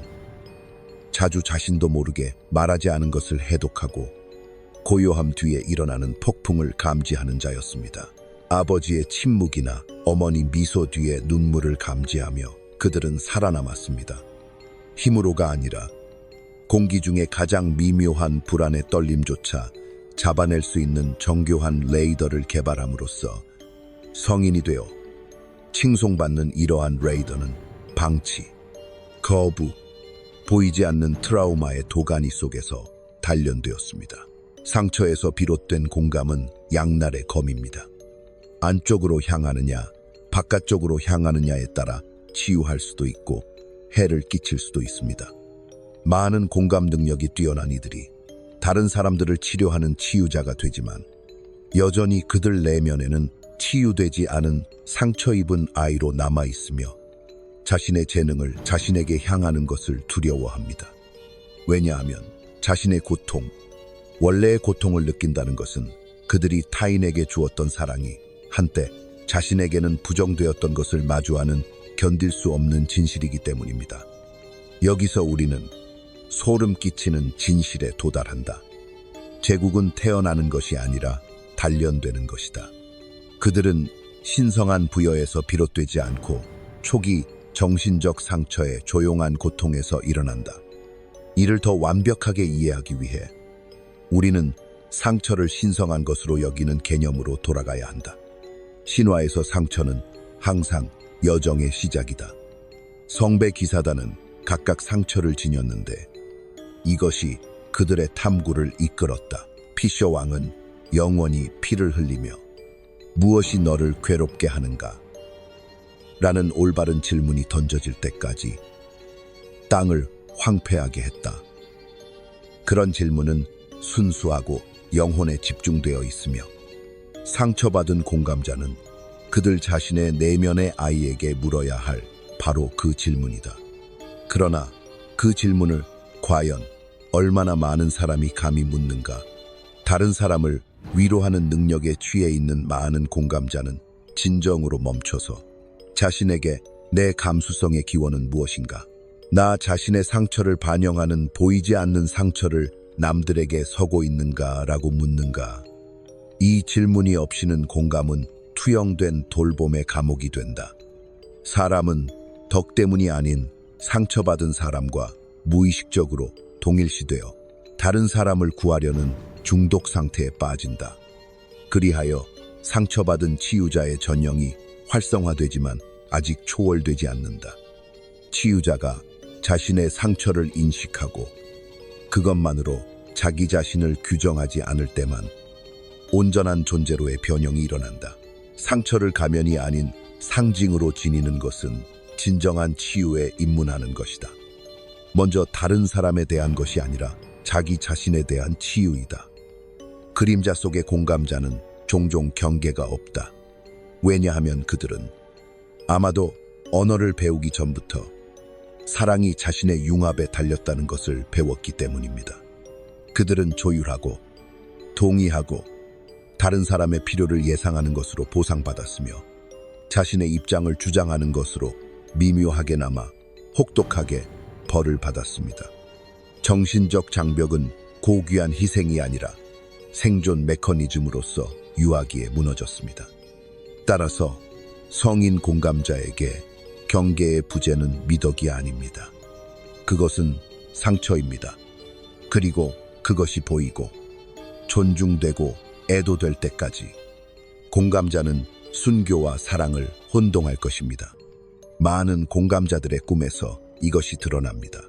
자주 자신도 모르게 말하지 않은 것을 해독하고 고요함 뒤에 일어나는 폭풍을 감지하는 자였습니다. 아버지의 침묵이나 어머니 미소 뒤에 눈물을 감지하며 그들은 살아남았습니다. 힘으로가 아니라 공기 중에 가장 미묘한 불안의 떨림조차 잡아낼 수 있는 정교한 레이더를 개발함으로써 성인이 되어 칭송받는 이러한 레이더는 방치, 거부, 보이지 않는 트라우마의 도가니 속에서 단련되었습니다. 상처에서 비롯된 공감은 양날의 검입니다. 안쪽으로 향하느냐, 바깥쪽으로 향하느냐에 따라 치유할 수도 있고 해를 끼칠 수도 있습니다. 많은 공감 능력이 뛰어난 이들이 다른 사람들을 치료하는 치유자가 되지만 여전히 그들 내면에는 치유되지 않은 상처 입은 아이로 남아있으며 자신의 재능을 자신에게 향하는 것을 두려워합니다. 왜냐하면 자신의 고통, 원래의 고통을 느낀다는 것은 그들이 타인에게 주었던 사랑이 한때 자신에게는 부정되었던 것을 마주하는 견딜 수 없는 진실이기 때문입니다. 여기서 우리는 소름 끼치는 진실에 도달한다. 제국은 태어나는 것이 아니라 단련되는 것이다. 그들은 신성한 부여에서 비롯되지 않고 초기 정신적 상처의 조용한 고통에서 일어난다. 이를 더 완벽하게 이해하기 위해 우리는 상처를 신성한 것으로 여기는 개념으로 돌아가야 한다. 신화에서 상처는 항상 여정의 시작이다. 성배 기사단은 각각 상처를 지녔는데 이것이 그들의 탐구를 이끌었다. 피셔 왕은 영원히 피를 흘리며 무엇이 너를 괴롭게 하는가? 라는 올바른 질문이 던져질 때까지 땅을 황폐하게 했다. 그런 질문은 순수하고 영혼에 집중되어 있으며 상처받은 공감자는 그들 자신의 내면의 아이에게 물어야 할 바로 그 질문이다. 그러나 그 질문을 과연 얼마나 많은 사람이 감히 묻는가? 다른 사람을 위로하는 능력에 취해 있는 많은 공감자는 진정으로 멈춰서 자신에게 내 감수성의 기원은 무엇인가? 나 자신의 상처를 반영하는 보이지 않는 상처를 남들에게 서고 있는가라고 묻는가? 이 질문이 없이는 공감은 투영된 돌봄의 감옥이 된다. 사람은 덕 때문이 아닌 상처받은 사람과 무의식적으로 동일시되어 다른 사람을 구하려는 중독 상태에 빠진다. 그리하여 상처받은 치유자의 전형이 활성화되지만 아직 초월되지 않는다. 치유자가 자신의 상처를 인식하고 그것만으로 자기 자신을 규정하지 않을 때만 온전한 존재로의 변형이 일어난다. 상처를 가면이 아닌 상징으로 지니는 것은 진정한 치유에 입문하는 것이다. 먼저 다른 사람에 대한 것이 아니라 자기 자신에 대한 치유이다. 그림자 속의 공감자는 종종 경계가 없다. 왜냐하면 그들은 아마도 언어를 배우기 전부터 사랑이 자신의 융합에 달렸다는 것을 배웠기 때문입니다. 그들은 조율하고 동의하고 다른 사람의 필요를 예상하는 것으로 보상받았으며 자신의 입장을 주장하는 것으로 미묘하게나마 혹독하게 벌을 받았습니다. 정신적 장벽은 고귀한 희생이 아니라 생존 메커니즘으로서 유하기에 무너졌습니다. 따라서 성인 공감자에게 경계의 부재는 미덕이 아닙니다. 그것은 상처입니다. 그리고 그것이 보이고 존중되고 애도될 때까지 공감자는 순교와 사랑을 혼동할 것입니다. 많은 공감자들의 꿈에서 이것이 드러납니다.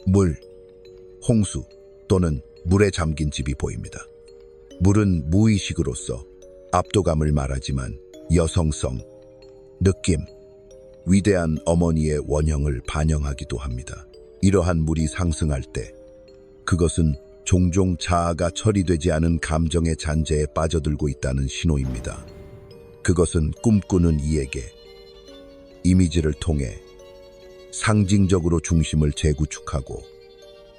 물, 홍수 또는 물에 잠긴 집이 보입니다. 물은 무의식으로서 압도감을 말하지만 여성성, 느낌, 위대한 어머니의 원형을 반영하기도 합니다. 이러한 물이 상승할 때 그것은 종종 자아가 처리되지 않은 감정의 잔재에 빠져들고 있다는 신호입니다. 그것은 꿈꾸는 이에게 이미지를 통해 상징적으로 중심을 재구축하고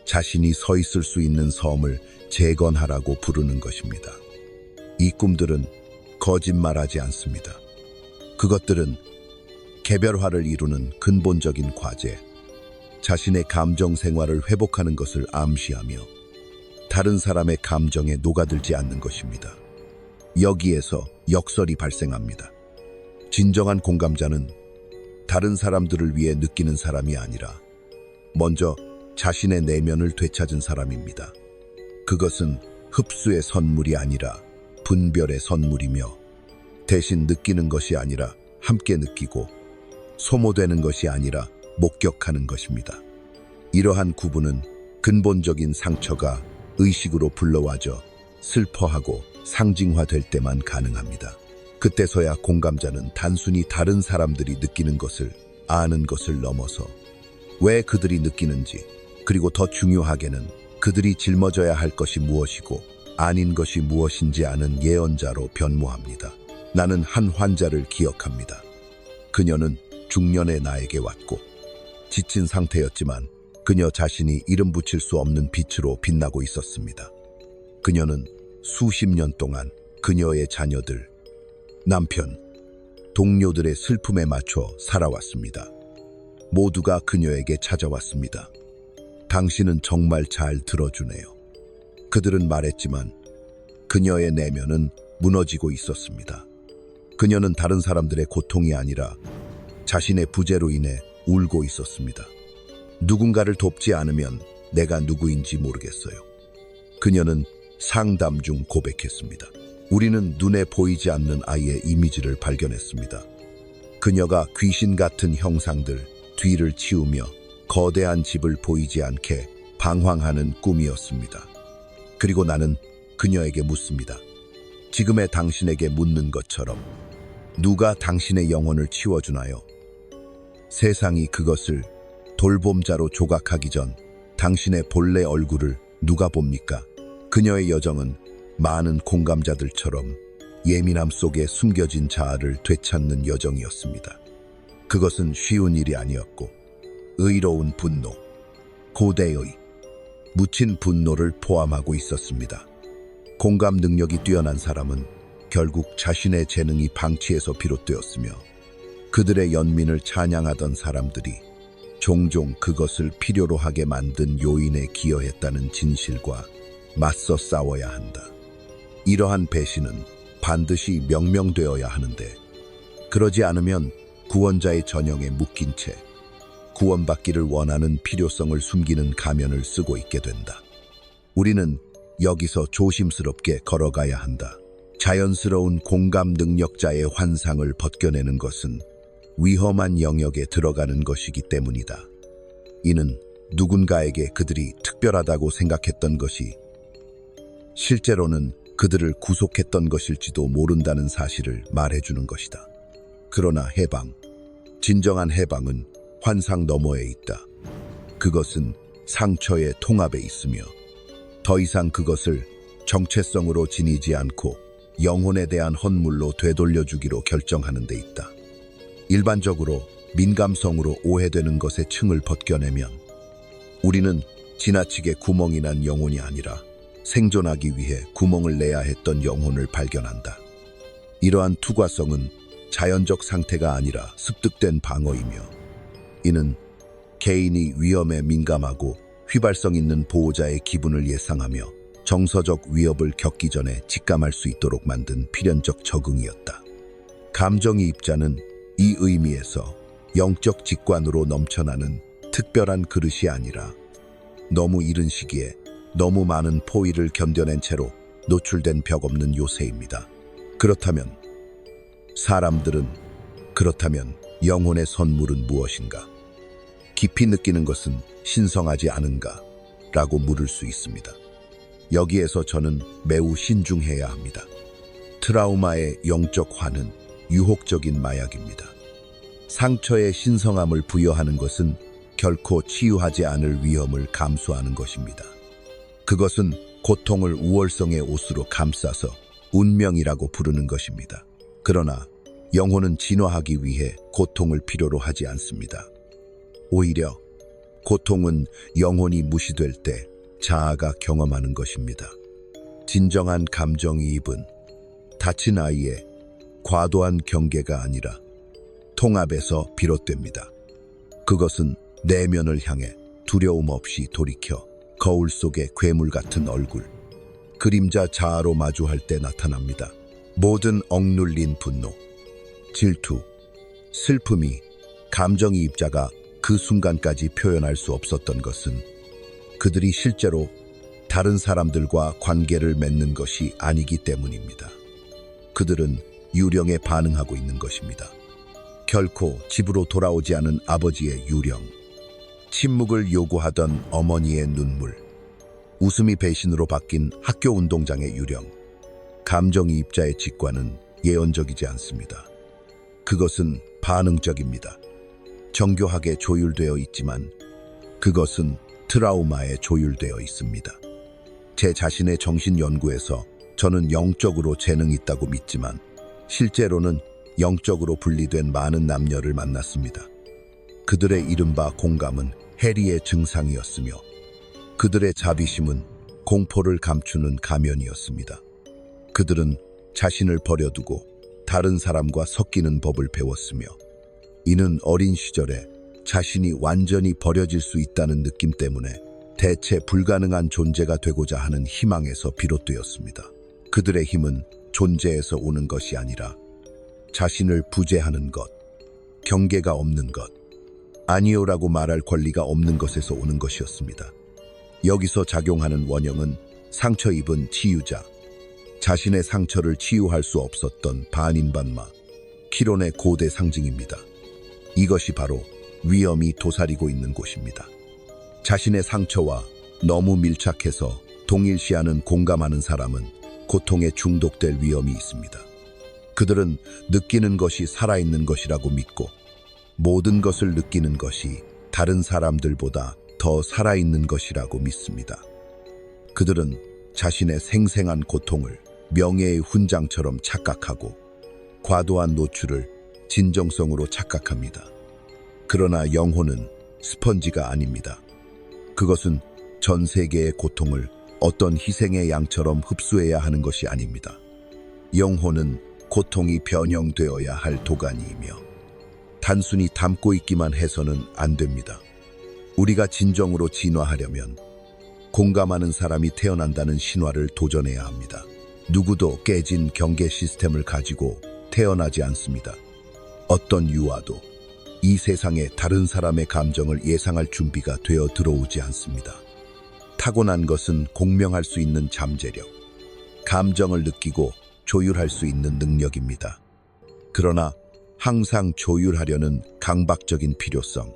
자신이 서 있을 수 있는 섬을 재건하라고 부르는 것입니다. 이 꿈들은 거짓말하지 않습니다. 그것들은 개별화를 이루는 근본적인 과제, 자신의 감정 생활을 회복하는 것을 암시하며 다른 사람의 감정에 녹아들지 않는 것입니다. 여기에서 역설이 발생합니다. 진정한 공감자는 다른 사람들을 위해 느끼는 사람이 아니라 먼저 자신의 내면을 되찾은 사람입니다. 그것은 흡수의 선물이 아니라 분별의 선물이며 대신 느끼는 것이 아니라 함께 느끼고 소모되는 것이 아니라 목격하는 것입니다. 이러한 구분은 근본적인 상처가 의식으로 불러와져 슬퍼하고 상징화될 때만 가능합니다. 그때서야 공감자는 단순히 다른 사람들이 느끼는 것을 아는 것을 넘어서 왜 그들이 느끼는지, 그리고 더 중요하게는 그들이 짊어져야 할 것이 무엇이고 아닌 것이 무엇인지 아는 예언자로 변모합니다. 나는 한 환자를 기억합니다. 그녀는 중년의 나에게 왔고 지친 상태였지만 그녀 자신이 이름 붙일 수 없는 빛으로 빛나고 있었습니다. 그녀는 수십 년 동안 그녀의 자녀들, 남편, 동료들의 슬픔에 맞춰 살아왔습니다. 모두가 그녀에게 찾아왔습니다. 당신은 정말 잘 들어주네요. 그들은 말했지만 그녀의 내면은 무너지고 있었습니다. 그녀는 다른 사람들의 고통이 아니라 자신의 부재로 인해 울고 있었습니다. 누군가를 돕지 않으면 내가 누구인지 모르겠어요. 그녀는 상담 중 고백했습니다. 우리는 눈에 보이지 않는 아이의 이미지를 발견했습니다. 그녀가 귀신 같은 형상들 뒤를 치우며 거대한 집을 보이지 않게 방황하는 꿈이었습니다. 그리고 나는 그녀에게 묻습니다. 지금의 당신에게 묻는 것처럼 누가 당신의 영혼을 치워주나요? 세상이 그것을 돌봄자로 조각하기 전 당신의 본래 얼굴을 누가 봅니까? 그녀의 여정은 많은 공감자들처럼 예민함 속에 숨겨진 자아를 되찾는 여정이었습니다. 그것은 쉬운 일이 아니었고 의로운 분노, 고대의 묻힌 분노를 포함하고 있었습니다. 공감 능력이 뛰어난 사람은 결국 자신의 재능이 방치에서 비롯되었으며 그들의 연민을 찬양하던 사람들이 종종 그것을 필요로 하게 만든 요인에 기여했다는 진실과 맞서 싸워야 한다. 이러한 배신은 반드시 명명되어야 하는데 그러지 않으면 구원자의 전형에 묶인 채 구원받기를 원하는 필요성을 숨기는 가면을 쓰고 있게 된다. 우리는 여기서 조심스럽게 걸어가야 한다. 자연스러운 공감 능력자의 환상을 벗겨내는 것은 위험한 영역에 들어가는 것이기 때문이다. 이는 누군가에게 그들이 특별하다고 생각했던 것이 실제로는 그들을 구속했던 것일지도 모른다는 사실을 말해주는 것이다. 그러나 해방, 진정한 해방은 환상 너머에 있다. 그것은 상처의 통합에 있으며 더 이상 그것을 정체성으로 지니지 않고 영혼에 대한 헌물로 되돌려주기로 결정하는 데 있다. 일반적으로 민감성으로 오해되는 것의 층을 벗겨내면 우리는 지나치게 구멍이 난 영혼이 아니라 생존하기 위해 구멍을 내야 했던 영혼을 발견한다. 이러한 투과성은 자연적 상태가 아니라 습득된 방어이며 이는 개인이 위험에 민감하고 휘발성 있는 보호자의 기분을 예상하며 정서적 위협을 겪기 전에 직감할 수 있도록 만든 필연적 적응이었다. 감정이입자는 이 의미에서 영적 직관으로 넘쳐나는 특별한 그릇이 아니라 너무 이른 시기에 너무 많은 포위를 견뎌낸 채로 노출된 벽 없는 요새입니다. 그렇다면 영혼의 선물은 무엇인가? 깊이 느끼는 것은 신성하지 않은가? 라고 물을 수 있습니다. 여기에서 저는 매우 신중해야 합니다. 트라우마의 영적 환은 유혹적인 마약입니다. 상처에 신성함을 부여하는 것은 결코 치유하지 않을 위험을 감수하는 것입니다. 그것은 고통을 우월성의 옷으로 감싸서 운명이라고 부르는 것입니다. 그러나 영혼은 진화하기 위해 고통을 필요로 하지 않습니다. 오히려 고통은 영혼이 무시될 때 자아가 경험하는 것입니다. 진정한 감정이입은 다친 아이의 과도한 경계가 아니라 통합에서 비롯됩니다. 그것은 내면을 향해 두려움 없이 돌이켜 거울 속의 괴물 같은 얼굴, 그림자 자아로 마주할 때 나타납니다. 모든 억눌린 분노, 질투, 슬픔이 감정이입자가 그 순간까지 표현할 수 없었던 것은 그들이 실제로 다른 사람들과 관계를 맺는 것이 아니기 때문입니다. 그들은 유령에 반응하고 있는 것입니다. 결코 집으로 돌아오지 않은 아버지의 유령, 침묵을 요구하던 어머니의 눈물, 웃음이 배신으로 바뀐 학교 운동장의 유령, 감정이입자의 직관은 예언적이지 않습니다. 그것은 반응적입니다. 정교하게 조율되어 있지만 그것은 트라우마에 조율되어 있습니다. 제 자신의 정신 연구에서 저는 영적으로 재능이 있다고 믿지만 실제로는 영적으로 분리된 많은 남녀를 만났습니다. 그들의 이른바 공감은 해리의 증상이었으며 그들의 자비심은 공포를 감추는 가면이었습니다. 그들은 자신을 버려두고 다른 사람과 섞이는 법을 배웠으며 이는 어린 시절에 자신이 완전히 버려질 수 있다는 느낌 때문에 대체 불가능한 존재가 되고자 하는 희망에서 비롯되었습니다. 그들의 힘은 존재에서 오는 것이 아니라 자신을 부재하는 것, 경계가 없는 것, 아니요라고 말할 권리가 없는 것에서 오는 것이었습니다. 여기서 작용하는 원형은 상처 입은 치유자, 자신의 상처를 치유할 수 없었던 반인반마, 키론의 고대 상징입니다. 이것이 바로 위험이 도사리고 있는 곳입니다. 자신의 상처와 너무 밀착해서 동일시하는 공감하는 사람은 고통에 중독될 위험이 있습니다. 그들은 느끼는 것이 살아있는 것이라고 믿고 모든 것을 느끼는 것이 다른 사람들보다 더 살아있는 것이라고 믿습니다. 그들은 자신의 생생한 고통을 명예의 훈장처럼 착각하고 과도한 노출을 진정성으로 착각합니다. 그러나 영혼은 스펀지가 아닙니다. 그것은 전 세계의 고통을 어떤 희생의 양처럼 흡수해야 하는 것이 아닙니다. 영혼은 고통이 변형되어야 할 도가니이며 단순히 담고 있기만 해서는 안 됩니다. 우리가 진정으로 진화하려면 공감하는 사람이 태어난다는 신화를 도전해야 합니다. 누구도 깨진 경계 시스템을 가지고 태어나지 않습니다. 어떤 유아도 이 세상에 다른 사람의 감정을 예상할 준비가 되어 들어오지 않습니다. 타고난 것은 공명할 수 있는 잠재력, 감정을 느끼고 조율할 수 있는 능력입니다. 그러나 항상 조율하려는 강박적인 필요성,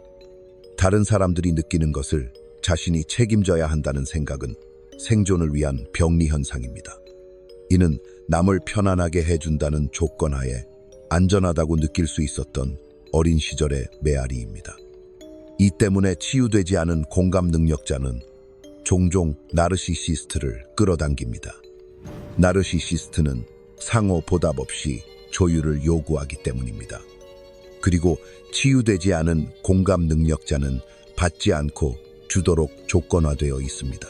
다른 사람들이 느끼는 것을 자신이 책임져야 한다는 생각은 생존을 위한 병리 현상입니다. 이는 남을 편안하게 해준다는 조건하에 안전하다고 느낄 수 있었던 어린 시절의 메아리입니다. 이 때문에 치유되지 않은 공감 능력자는 종종 나르시시스트를 끌어당깁니다. 나르시시스트는 상호 보답 없이 조율을 요구하기 때문입니다. 그리고 치유되지 않은 공감 능력자는 받지 않고 주도록 조건화되어 있습니다.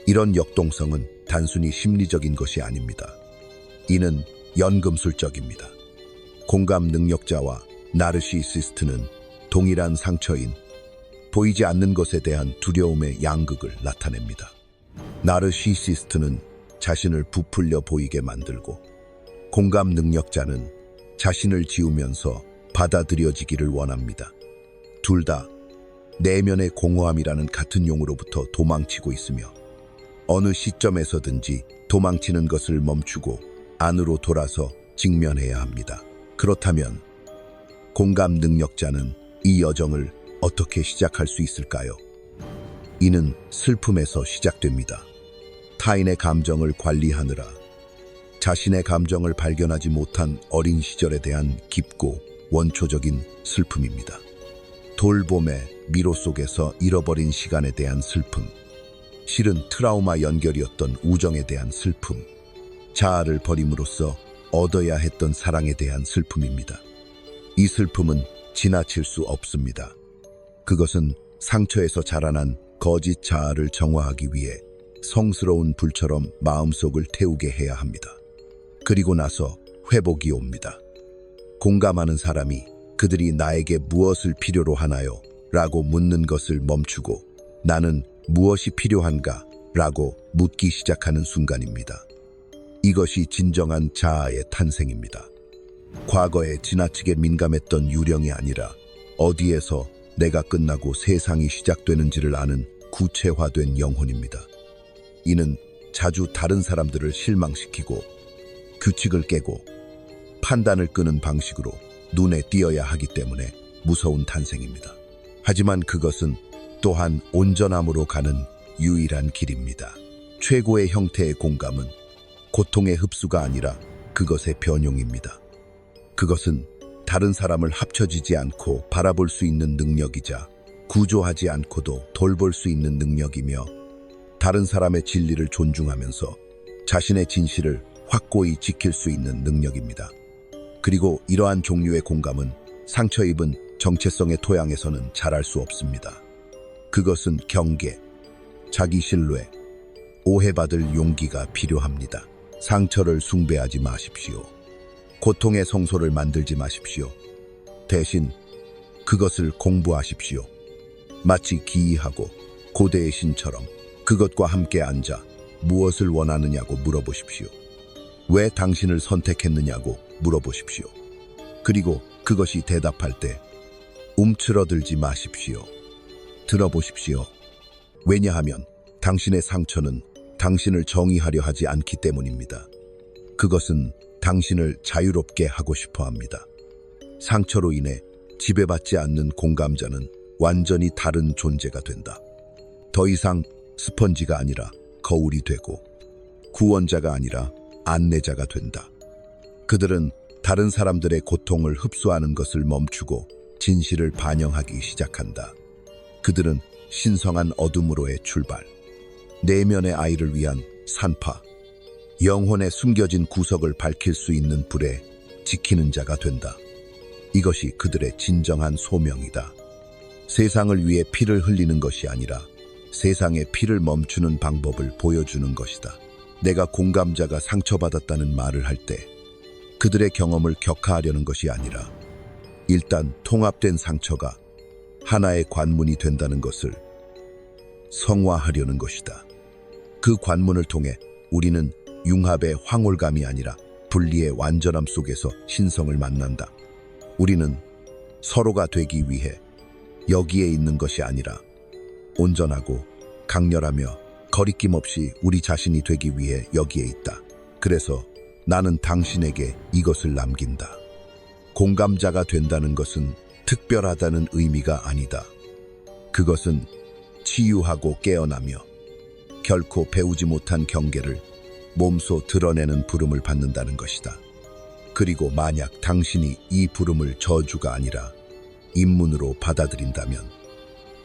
이런 역동성은 단순히 심리적인 것이 아닙니다. 이는 연금술적입니다. 공감 능력자와 나르시시스트는 동일한 상처인 보이지 않는 것에 대한 두려움의 양극을 나타냅니다. 나르시시스트는 자신을 부풀려 보이게 만들고 공감 능력자는 자신을 지우면서 받아들여지기를 원합니다. 둘 다 내면의 공허함이라는 같은 용으로부터 도망치고 있으며 어느 시점에서든지 도망치는 것을 멈추고 안으로 돌아서 직면해야 합니다. 그렇다면 공감 능력자는 이 여정을 어떻게 시작할 수 있을까요? 이는 슬픔에서 시작됩니다. 타인의 감정을 관리하느라 자신의 감정을 발견하지 못한 어린 시절에 대한 깊고 원초적인 슬픔입니다. 돌봄의 미로 속에서 잃어버린 시간에 대한 슬픔, 실은 트라우마 연결이었던 우정에 대한 슬픔, 자아를 버림으로써 얻어야 했던 사랑에 대한 슬픔입니다. 이 슬픔은 지나칠 수 없습니다. 그것은 상처에서 자라난 거짓 자아를 정화하기 위해 성스러운 불처럼 마음속을 태우게 해야 합니다. 그리고 나서 회복이 옵니다. 공감하는 사람이 그들이 나에게 무엇을 필요로 하나요? 라고 묻는 것을 멈추고 나는 무엇이 필요한가? 라고 묻기 시작하는 순간입니다. 이것이 진정한 자아의 탄생입니다. 과거에 지나치게 민감했던 유령이 아니라 어디에서 내가 끝나고 세상이 시작되는지를 아는 구체화된 영혼입니다. 이는 자주 다른 사람들을 실망시키고 규칙을 깨고 판단을 끄는 방식으로 눈에 띄어야 하기 때문에 무서운 탄생입니다. 하지만 그것은 또한 온전함으로 가는 유일한 길입니다. 최고의 형태의 공감은 고통의 흡수가 아니라 그것의 변용입니다. 그것은 다른 사람을 합쳐지지 않고 바라볼 수 있는 능력이자 구조하지 않고도 돌볼 수 있는 능력이며 다른 사람의 진리를 존중하면서 자신의 진실을 확고히 지킬 수 있는 능력입니다. 그리고 이러한 종류의 공감은 상처 입은 정체성의 토양에서는 자랄 수 없습니다. 그것은 경계, 자기 신뢰, 오해받을 용기가 필요합니다. 상처를 숭배하지 마십시오. 고통의 성소를 만들지 마십시오. 대신 그것을 공부하십시오. 마치 기이하고 고대의 신처럼 그것과 함께 앉아 무엇을 원하느냐고 물어보십시오. 왜 당신을 선택했느냐고 물어보십시오. 그리고 그것이 대답할 때 움츠러들지 마십시오. 들어보십시오. 왜냐하면 당신의 상처는 당신을 정의하려 하지 않기 때문입니다. 그것은 당신을 자유롭게 하고 싶어 합니다. 상처로 인해 지배받지 않는 공감자는 완전히 다른 존재가 된다. 더 이상 스펀지가 아니라 거울이 되고 구원자가 아니라 안내자가 된다. 그들은 다른 사람들의 고통을 흡수하는 것을 멈추고 진실을 반영하기 시작한다. 그들은 신성한 어둠으로의 출발, 내면의 아이를 위한 산파, 영혼의 숨겨진 구석을 밝힐 수 있는 불에 지키는 자가 된다. 이것이 그들의 진정한 소명이다. 세상을 위해 피를 흘리는 것이 아니라 세상의 피를 멈추는 방법을 보여주는 것이다. 내가 공감자가 상처받았다는 말을 할 때 그들의 경험을 격하하려는 것이 아니라 일단 통합된 상처가 하나의 관문이 된다는 것을 성화하려는 것이다. 그 관문을 통해 우리는 융합의 황홀감이 아니라 분리의 완전함 속에서 신성을 만난다. 우리는 서로가 되기 위해 여기에 있는 것이 아니라 온전하고 강렬하며 거리낌 없이 우리 자신이 되기 위해 여기에 있다. 그래서 나는 당신에게 이것을 남긴다. 공감자가 된다는 것은 특별하다는 의미가 아니다. 그것은 치유하고 깨어나며 결코 배우지 못한 경계를 몸소 드러내는 부름을 받는다는 것이다. 그리고 만약 당신이 이 부름을 저주가 아니라 입문으로 받아들인다면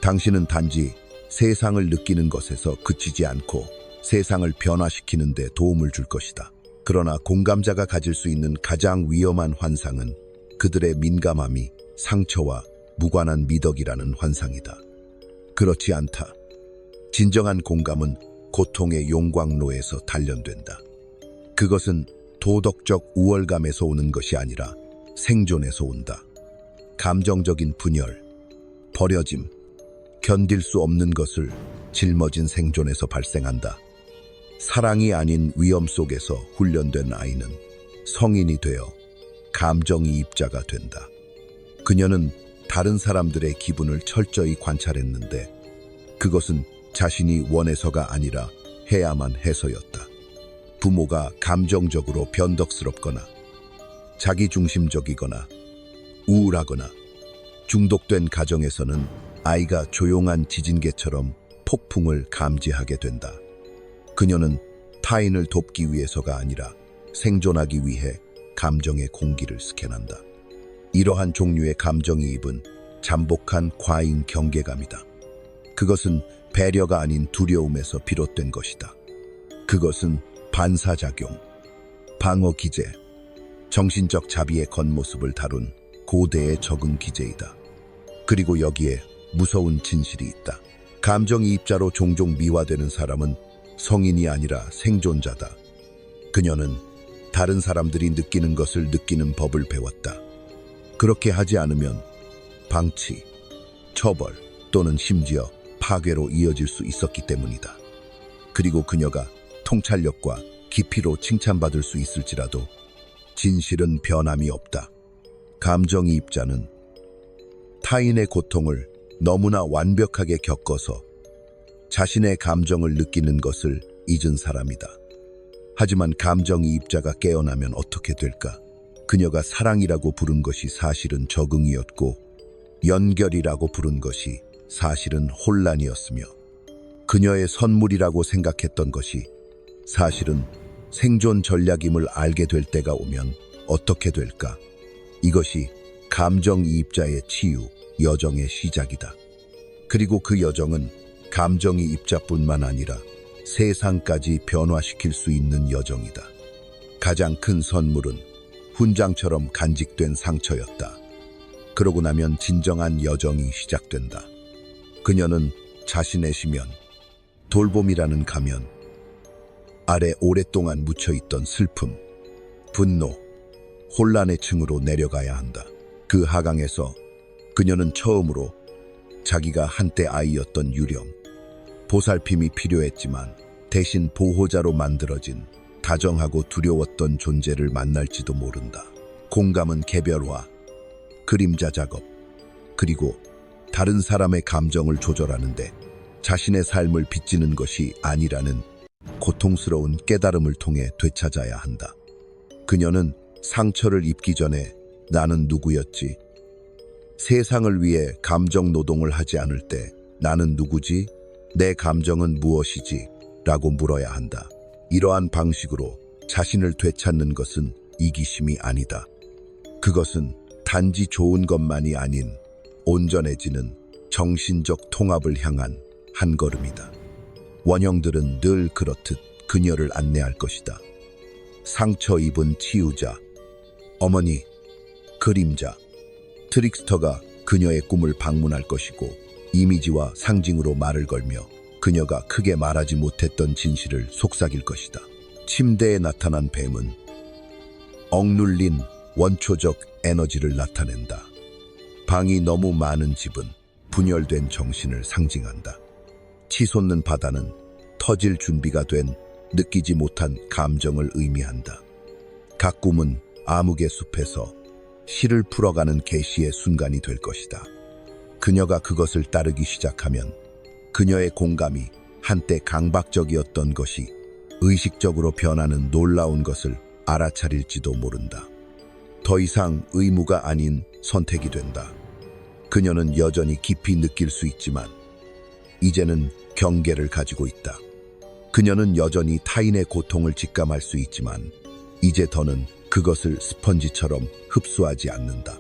당신은 단지 세상을 느끼는 것에서 그치지 않고 세상을 변화시키는 데 도움을 줄 것이다. 그러나 공감자가 가질 수 있는 가장 위험한 환상은 그들의 민감함이 상처와 무관한 미덕이라는 환상이다. 그렇지 않다. 진정한 공감은 고통의 용광로에서 단련된다. 그것은 도덕적 우월감에서 오는 것이 아니라 생존에서 온다. 감정적인 분열, 버려짐, 견딜 수 없는 것을 짊어진 생존에서 발생한다. 사랑이 아닌 위험 속에서 훈련된 아이는 성인이 되어 감정이입자가 된다. 그녀는 다른 사람들의 기분을 철저히 관찰했는데 그것은 자신이 원해서가 아니라 해야만 해서였다. 부모가 감정적으로 변덕스럽거나 자기중심적이거나 우울하거나 중독된 가정에서는 아이가 조용한 지진계처럼 폭풍을 감지하게 된다. 그녀는 타인을 돕기 위해서가 아니라 생존하기 위해 감정의 공기를 스캔한다. 이러한 종류의 감정이입은 잠복한 과잉 경계감이다. 그것은 배려가 아닌 두려움에서 비롯된 것이다. 그것은 반사작용, 방어기제, 정신적 자비의 겉모습을 다룬 고대의 적응 기제이다. 그리고 여기에 무서운 진실이 있다. 감정이입자로 종종 미화되는 사람은 성인이 아니라 생존자다. 그녀는 다른 사람들이 느끼는 것을 느끼는 법을 배웠다. 그렇게 하지 않으면 방치, 처벌 또는 심지어 파괴로 이어질 수 있었기 때문이다. 그리고 그녀가 통찰력과 깊이로 칭찬받을 수 있을지라도 진실은 변함이 없다. 감정이입자는 타인의 고통을 너무나 완벽하게 겪어서 자신의 감정을 느끼는 것을 잊은 사람이다. 하지만 감정이입자가 깨어나면 어떻게 될까? 그녀가 사랑이라고 부른 것이 사실은 적응이었고 연결이라고 부른 것이 사실은 혼란이었으며 그녀의 선물이라고 생각했던 것이 사실은 생존 전략임을 알게 될 때가 오면 어떻게 될까? 이것이 감정이입자의 치유 여정의 시작이다. 그리고 그 여정은 감정이입자뿐만 아니라 세상까지 변화시킬 수 있는 여정이다. 가장 큰 선물은 훈장처럼 간직된 상처였다. 그러고 나면 진정한 여정이 시작된다. 그녀는 자신의 시면, 돌봄이라는 가면, 아래 오랫동안 묻혀있던 슬픔, 분노, 혼란의 층으로 내려가야 한다. 그 하강에서 그녀는 처음으로 자기가 한때 아이였던 유령, 보살핌이 필요했지만 대신 보호자로 만들어진 다정하고 두려웠던 존재를 만날지도 모른다. 공감은 개별화, 그림자 작업, 그리고 다른 사람의 감정을 조절하는데 자신의 삶을 빚지는 것이 아니라는 고통스러운 깨달음을 통해 되찾아야 한다. 그녀는 상처를 입기 전에 나는 누구였지? 세상을 위해 감정 노동을 하지 않을 때 나는 누구지? 내 감정은 무엇이지? 라고 물어야 한다. 이러한 방식으로 자신을 되찾는 것은 이기심이 아니다. 그것은 단지 좋은 것만이 아닌 온전해지는 정신적 통합을 향한 한 걸음이다. 원형들은 늘 그렇듯 그녀를 안내할 것이다. 상처 입은 치유자, 어머니, 그림자, 트릭스터가 그녀의 꿈을 방문할 것이고 이미지와 상징으로 말을 걸며 그녀가 크게 말하지 못했던 진실을 속삭일 것이다. 침대에 나타난 뱀은 억눌린 원초적 에너지를 나타낸다. 방이 너무 많은 집은 분열된 정신을 상징한다. 치솟는 바다는 터질 준비가 된 느끼지 못한 감정을 의미한다. 각 꿈은 암흑의 숲에서 실을 풀어가는 계시의 순간이 될 것이다. 그녀가 그것을 따르기 시작하면 그녀의 공감이 한때 강박적이었던 것이 의식적으로 변하는 놀라운 것을 알아차릴지도 모른다. 더 이상 의무가 아닌 선택이 된다. 그녀는 여전히 깊이 느낄 수 있지만 이제는 경계를 가지고 있다. 그녀는 여전히 타인의 고통을 직감할 수 있지만 이제 더는 그것을 스펀지처럼 흡수하지 않는다.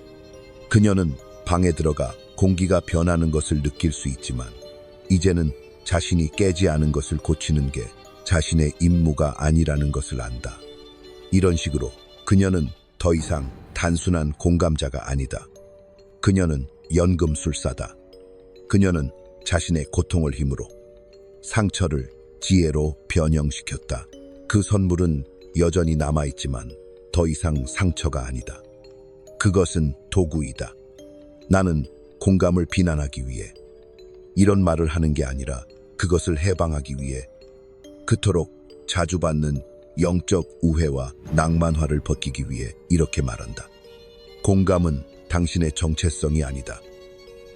그녀는 방에 들어가 공기가 변하는 것을 느낄 수 있지만 이제는 자신이 깨지 않은 것을 고치는 게 자신의 임무가 아니라는 것을 안다. 이런 식으로 그녀는 더 이상 단순한 공감자가 아니다. 그녀는 연금술사다. 그녀는 자신의 고통을 힘으로 상처를 지혜로 변형시켰다. 그 선물은 여전히 남아있지만 더 이상 상처가 아니다. 그것은 도구이다. 나는 공감을 비난하기 위해 이런 말을 하는 게 아니라 그것을 해방하기 위해 그토록 자주 받는 영적 우회와 낭만화를 벗기기 위해 이렇게 말한다. 공감은 당신의 정체성이 아니다.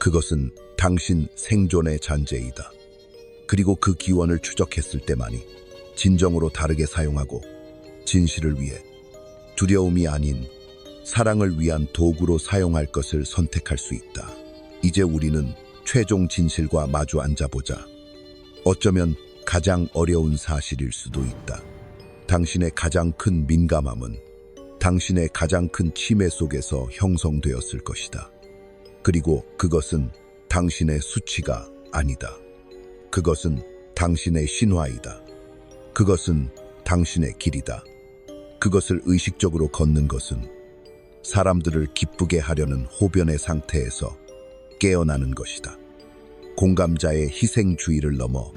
그것은 당신 생존의 잔재이다. 그리고 그 기원을 추적했을 때만이 진정으로 다르게 사용하고 진실을 위해 두려움이 아닌 사랑을 위한 도구로 사용할 것을 선택할 수 있다. 이제 우리는 최종 진실과 마주 앉아보자. 어쩌면 가장 어려운 사실일 수도 있다. 당신의 가장 큰 민감함은 당신의 가장 큰 침해 속에서 형성되었을 것이다. 그리고 그것은 당신의 수치가 아니다. 그것은 당신의 신화이다. 그것은 당신의 길이다. 그것을 의식적으로 걷는 것은 사람들을 기쁘게 하려는 호변의 상태에서 깨어나는 것이다. 공감자의 희생주의를 넘어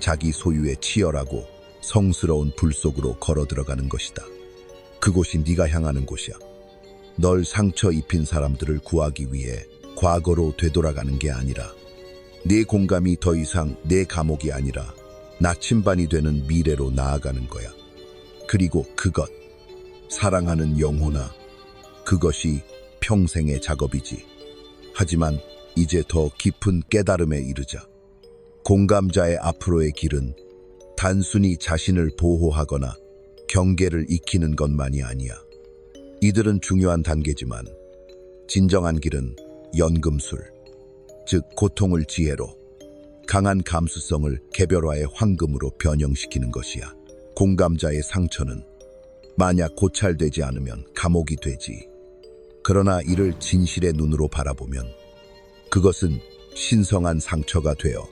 자기 소유의 치열하고 성스러운 불 속으로 걸어 들어가는 것이다. 그곳이 네가 향하는 곳이야. 널 상처 입힌 사람들을 구하기 위해 과거로 되돌아가는 게 아니라 네 공감이 더 이상 내 감옥이 아니라 나침반이 되는 미래로 나아가는 거야. 그리고 그것, 사랑하는 영혼아, 그것이 평생의 작업이지. 하지만 이제 더 깊은 깨달음에 이르자. 공감자의 앞으로의 길은 단순히 자신을 보호하거나 경계를 익히는 것만이 아니야. 이들은 중요한 단계지만 진정한 길은 연금술, 즉 고통을 지혜로, 강한 감수성을 개별화의 황금으로 변형시키는 것이야. 공감자의 상처는 만약 고찰되지 않으면 감옥이 되지. 그러나 이를 진실의 눈으로 바라보면 그것은 신성한 상처가 되어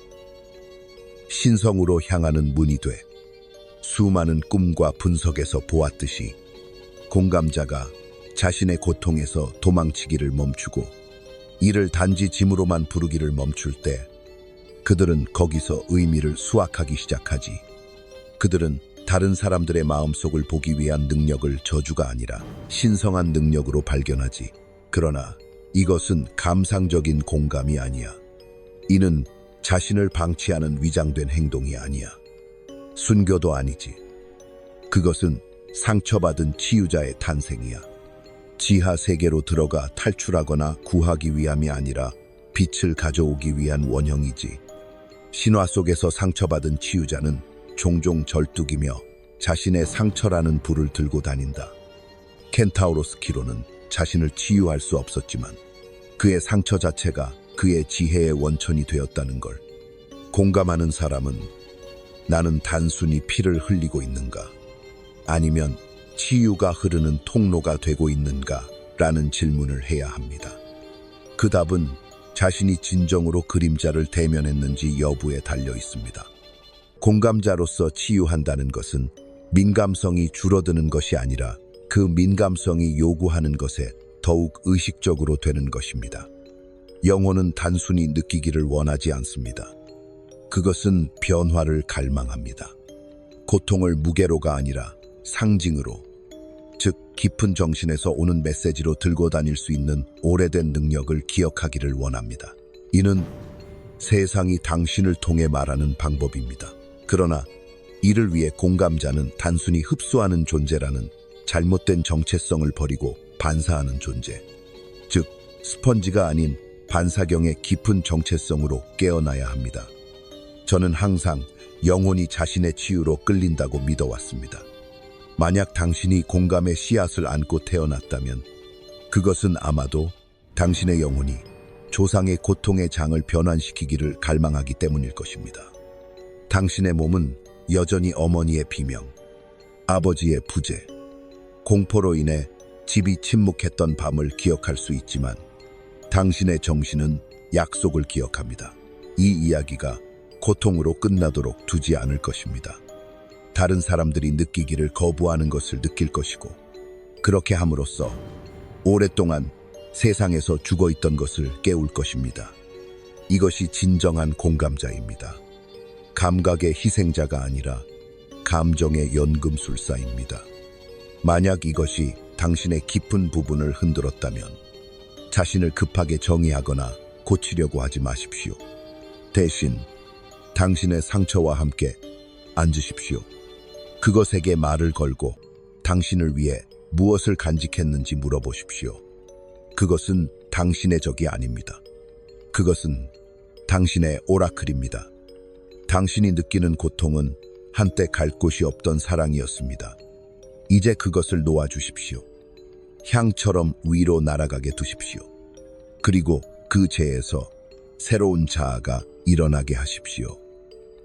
신성으로 향하는 문이 돼. 수많은 꿈과 분석에서 보았듯이 공감자가 자신의 고통에서 도망치기를 멈추고 이를 단지 짐으로만 부르기를 멈출 때 그들은 거기서 의미를 수확하기 시작하지. 그들은 다른 사람들의 마음속을 보기 위한 능력을 저주가 아니라 신성한 능력으로 발견하지. 그러나 이것은 감상적인 공감이 아니야. 이는 자신을 방치하는 위장된 행동이 아니야. 순교도 아니지. 그것은 상처받은 치유자의 탄생이야. 지하 세계로 들어가 탈출하거나 구하기 위함이 아니라 빛을 가져오기 위한 원형이지. 신화 속에서 상처받은 치유자는 종종 절뚝이며 자신의 상처라는 불을 들고 다닌다. 켄타우로스 키로는 자신을 치유할 수 없었지만 그의 상처 자체가 그의 지혜의 원천이 되었다는 걸. 공감하는 사람은 나는 단순히 피를 흘리고 있는가? 아니면 치유가 흐르는 통로가 되고 있는가? 라는 질문을 해야 합니다. 그 답은 자신이 진정으로 그림자를 대면했는지 여부에 달려 있습니다. 공감자로서 치유한다는 것은 민감성이 줄어드는 것이 아니라 그 민감성이 요구하는 것에 더욱 의식적으로 되는 것입니다. 영혼은 단순히 느끼기를 원하지 않습니다. 그것은 변화를 갈망합니다. 고통을 무게로가 아니라 상징으로, 즉 깊은 정신에서 오는 메시지로 들고 다닐 수 있는 오래된 능력을 기억하기를 원합니다. 이는 세상이 당신을 통해 말하는 방법입니다. 그러나 이를 위해 공감자는 단순히 흡수하는 존재라는 잘못된 정체성을 버리고 반사하는 존재, 즉 스펀지가 아닌 반사경의 깊은 정체성으로 깨어나야 합니다. 저는 항상 영혼이 자신의 치유로 끌린다고 믿어왔습니다. 만약 당신이 공감의 씨앗을 안고 태어났다면 그것은 아마도 당신의 영혼이 조상의 고통의 장을 변환시키기를 갈망하기 때문일 것입니다. 당신의 몸은 여전히 어머니의 비명, 아버지의 부재, 공포로 인해 집이 침묵했던 밤을 기억할 수 있지만 당신의 정신은 약속을 기억합니다. 이 이야기가 고통으로 끝나도록 두지 않을 것입니다. 다른 사람들이 느끼기를 거부하는 것을 느낄 것이고, 그렇게 함으로써 오랫동안 세상에서 죽어있던 것을 깨울 것입니다. 이것이 진정한 공감자입니다. 감각의 희생자가 아니라 감정의 연금술사입니다. 만약 이것이 당신의 깊은 부분을 흔들었다면 자신을 급하게 정의하거나 고치려고 하지 마십시오. 대신 당신의 상처와 함께 앉으십시오. 그것에게 말을 걸고 당신을 위해 무엇을 간직했는지 물어보십시오. 그것은 당신의 적이 아닙니다. 그것은 당신의 오라클입니다. 당신이 느끼는 고통은 한때 갈 곳이 없던 사랑이었습니다. 이제 그것을 놓아주십시오. 향처럼 위로 날아가게 두십시오. 그리고 그 재에서 새로운 자아가 일어나게 하십시오.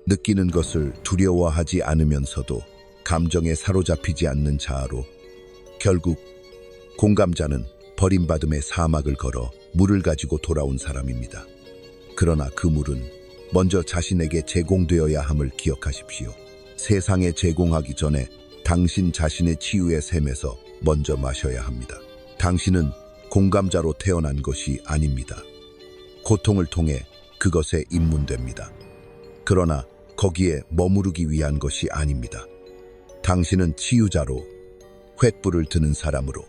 느끼는 것을 두려워하지 않으면서도 감정에 사로잡히지 않는 자아로 결국 공감자는 버림받음의 사막을 걸어 물을 가지고 돌아온 사람입니다. 그러나 그 물은 먼저 자신에게 제공되어야 함을 기억하십시오. 세상에 제공하기 전에 당신 자신의 치유의 샘에서 먼저 마셔야 합니다. 당신은 공감자로 태어난 것이 아닙니다. 고통을 통해 그것에 입문됩니다. 그러나 거기에 머무르기 위한 것이 아닙니다. 당신은 치유자로, 횃불을 드는 사람으로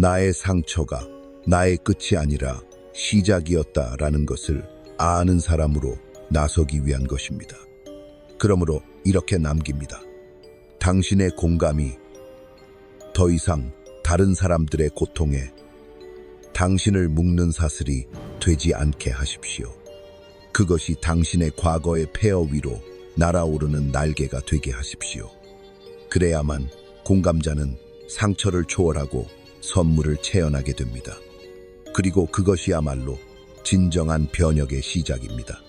나의 상처가 나의 끝이 아니라 시작이었다라는 것을 아는 사람으로 나서기 위한 것입니다. 그러므로 이렇게 남깁니다. 당신의 공감이 더 이상 다른 사람들의 고통에 당신을 묶는 사슬이 되지 않게 하십시오. 그것이 당신의 과거의 폐허 위로 날아오르는 날개가 되게 하십시오. 그래야만 공감자는 상처를 초월하고 선물을 체현하게 됩니다. 그리고 그것이야말로 진정한 변혁의 시작입니다.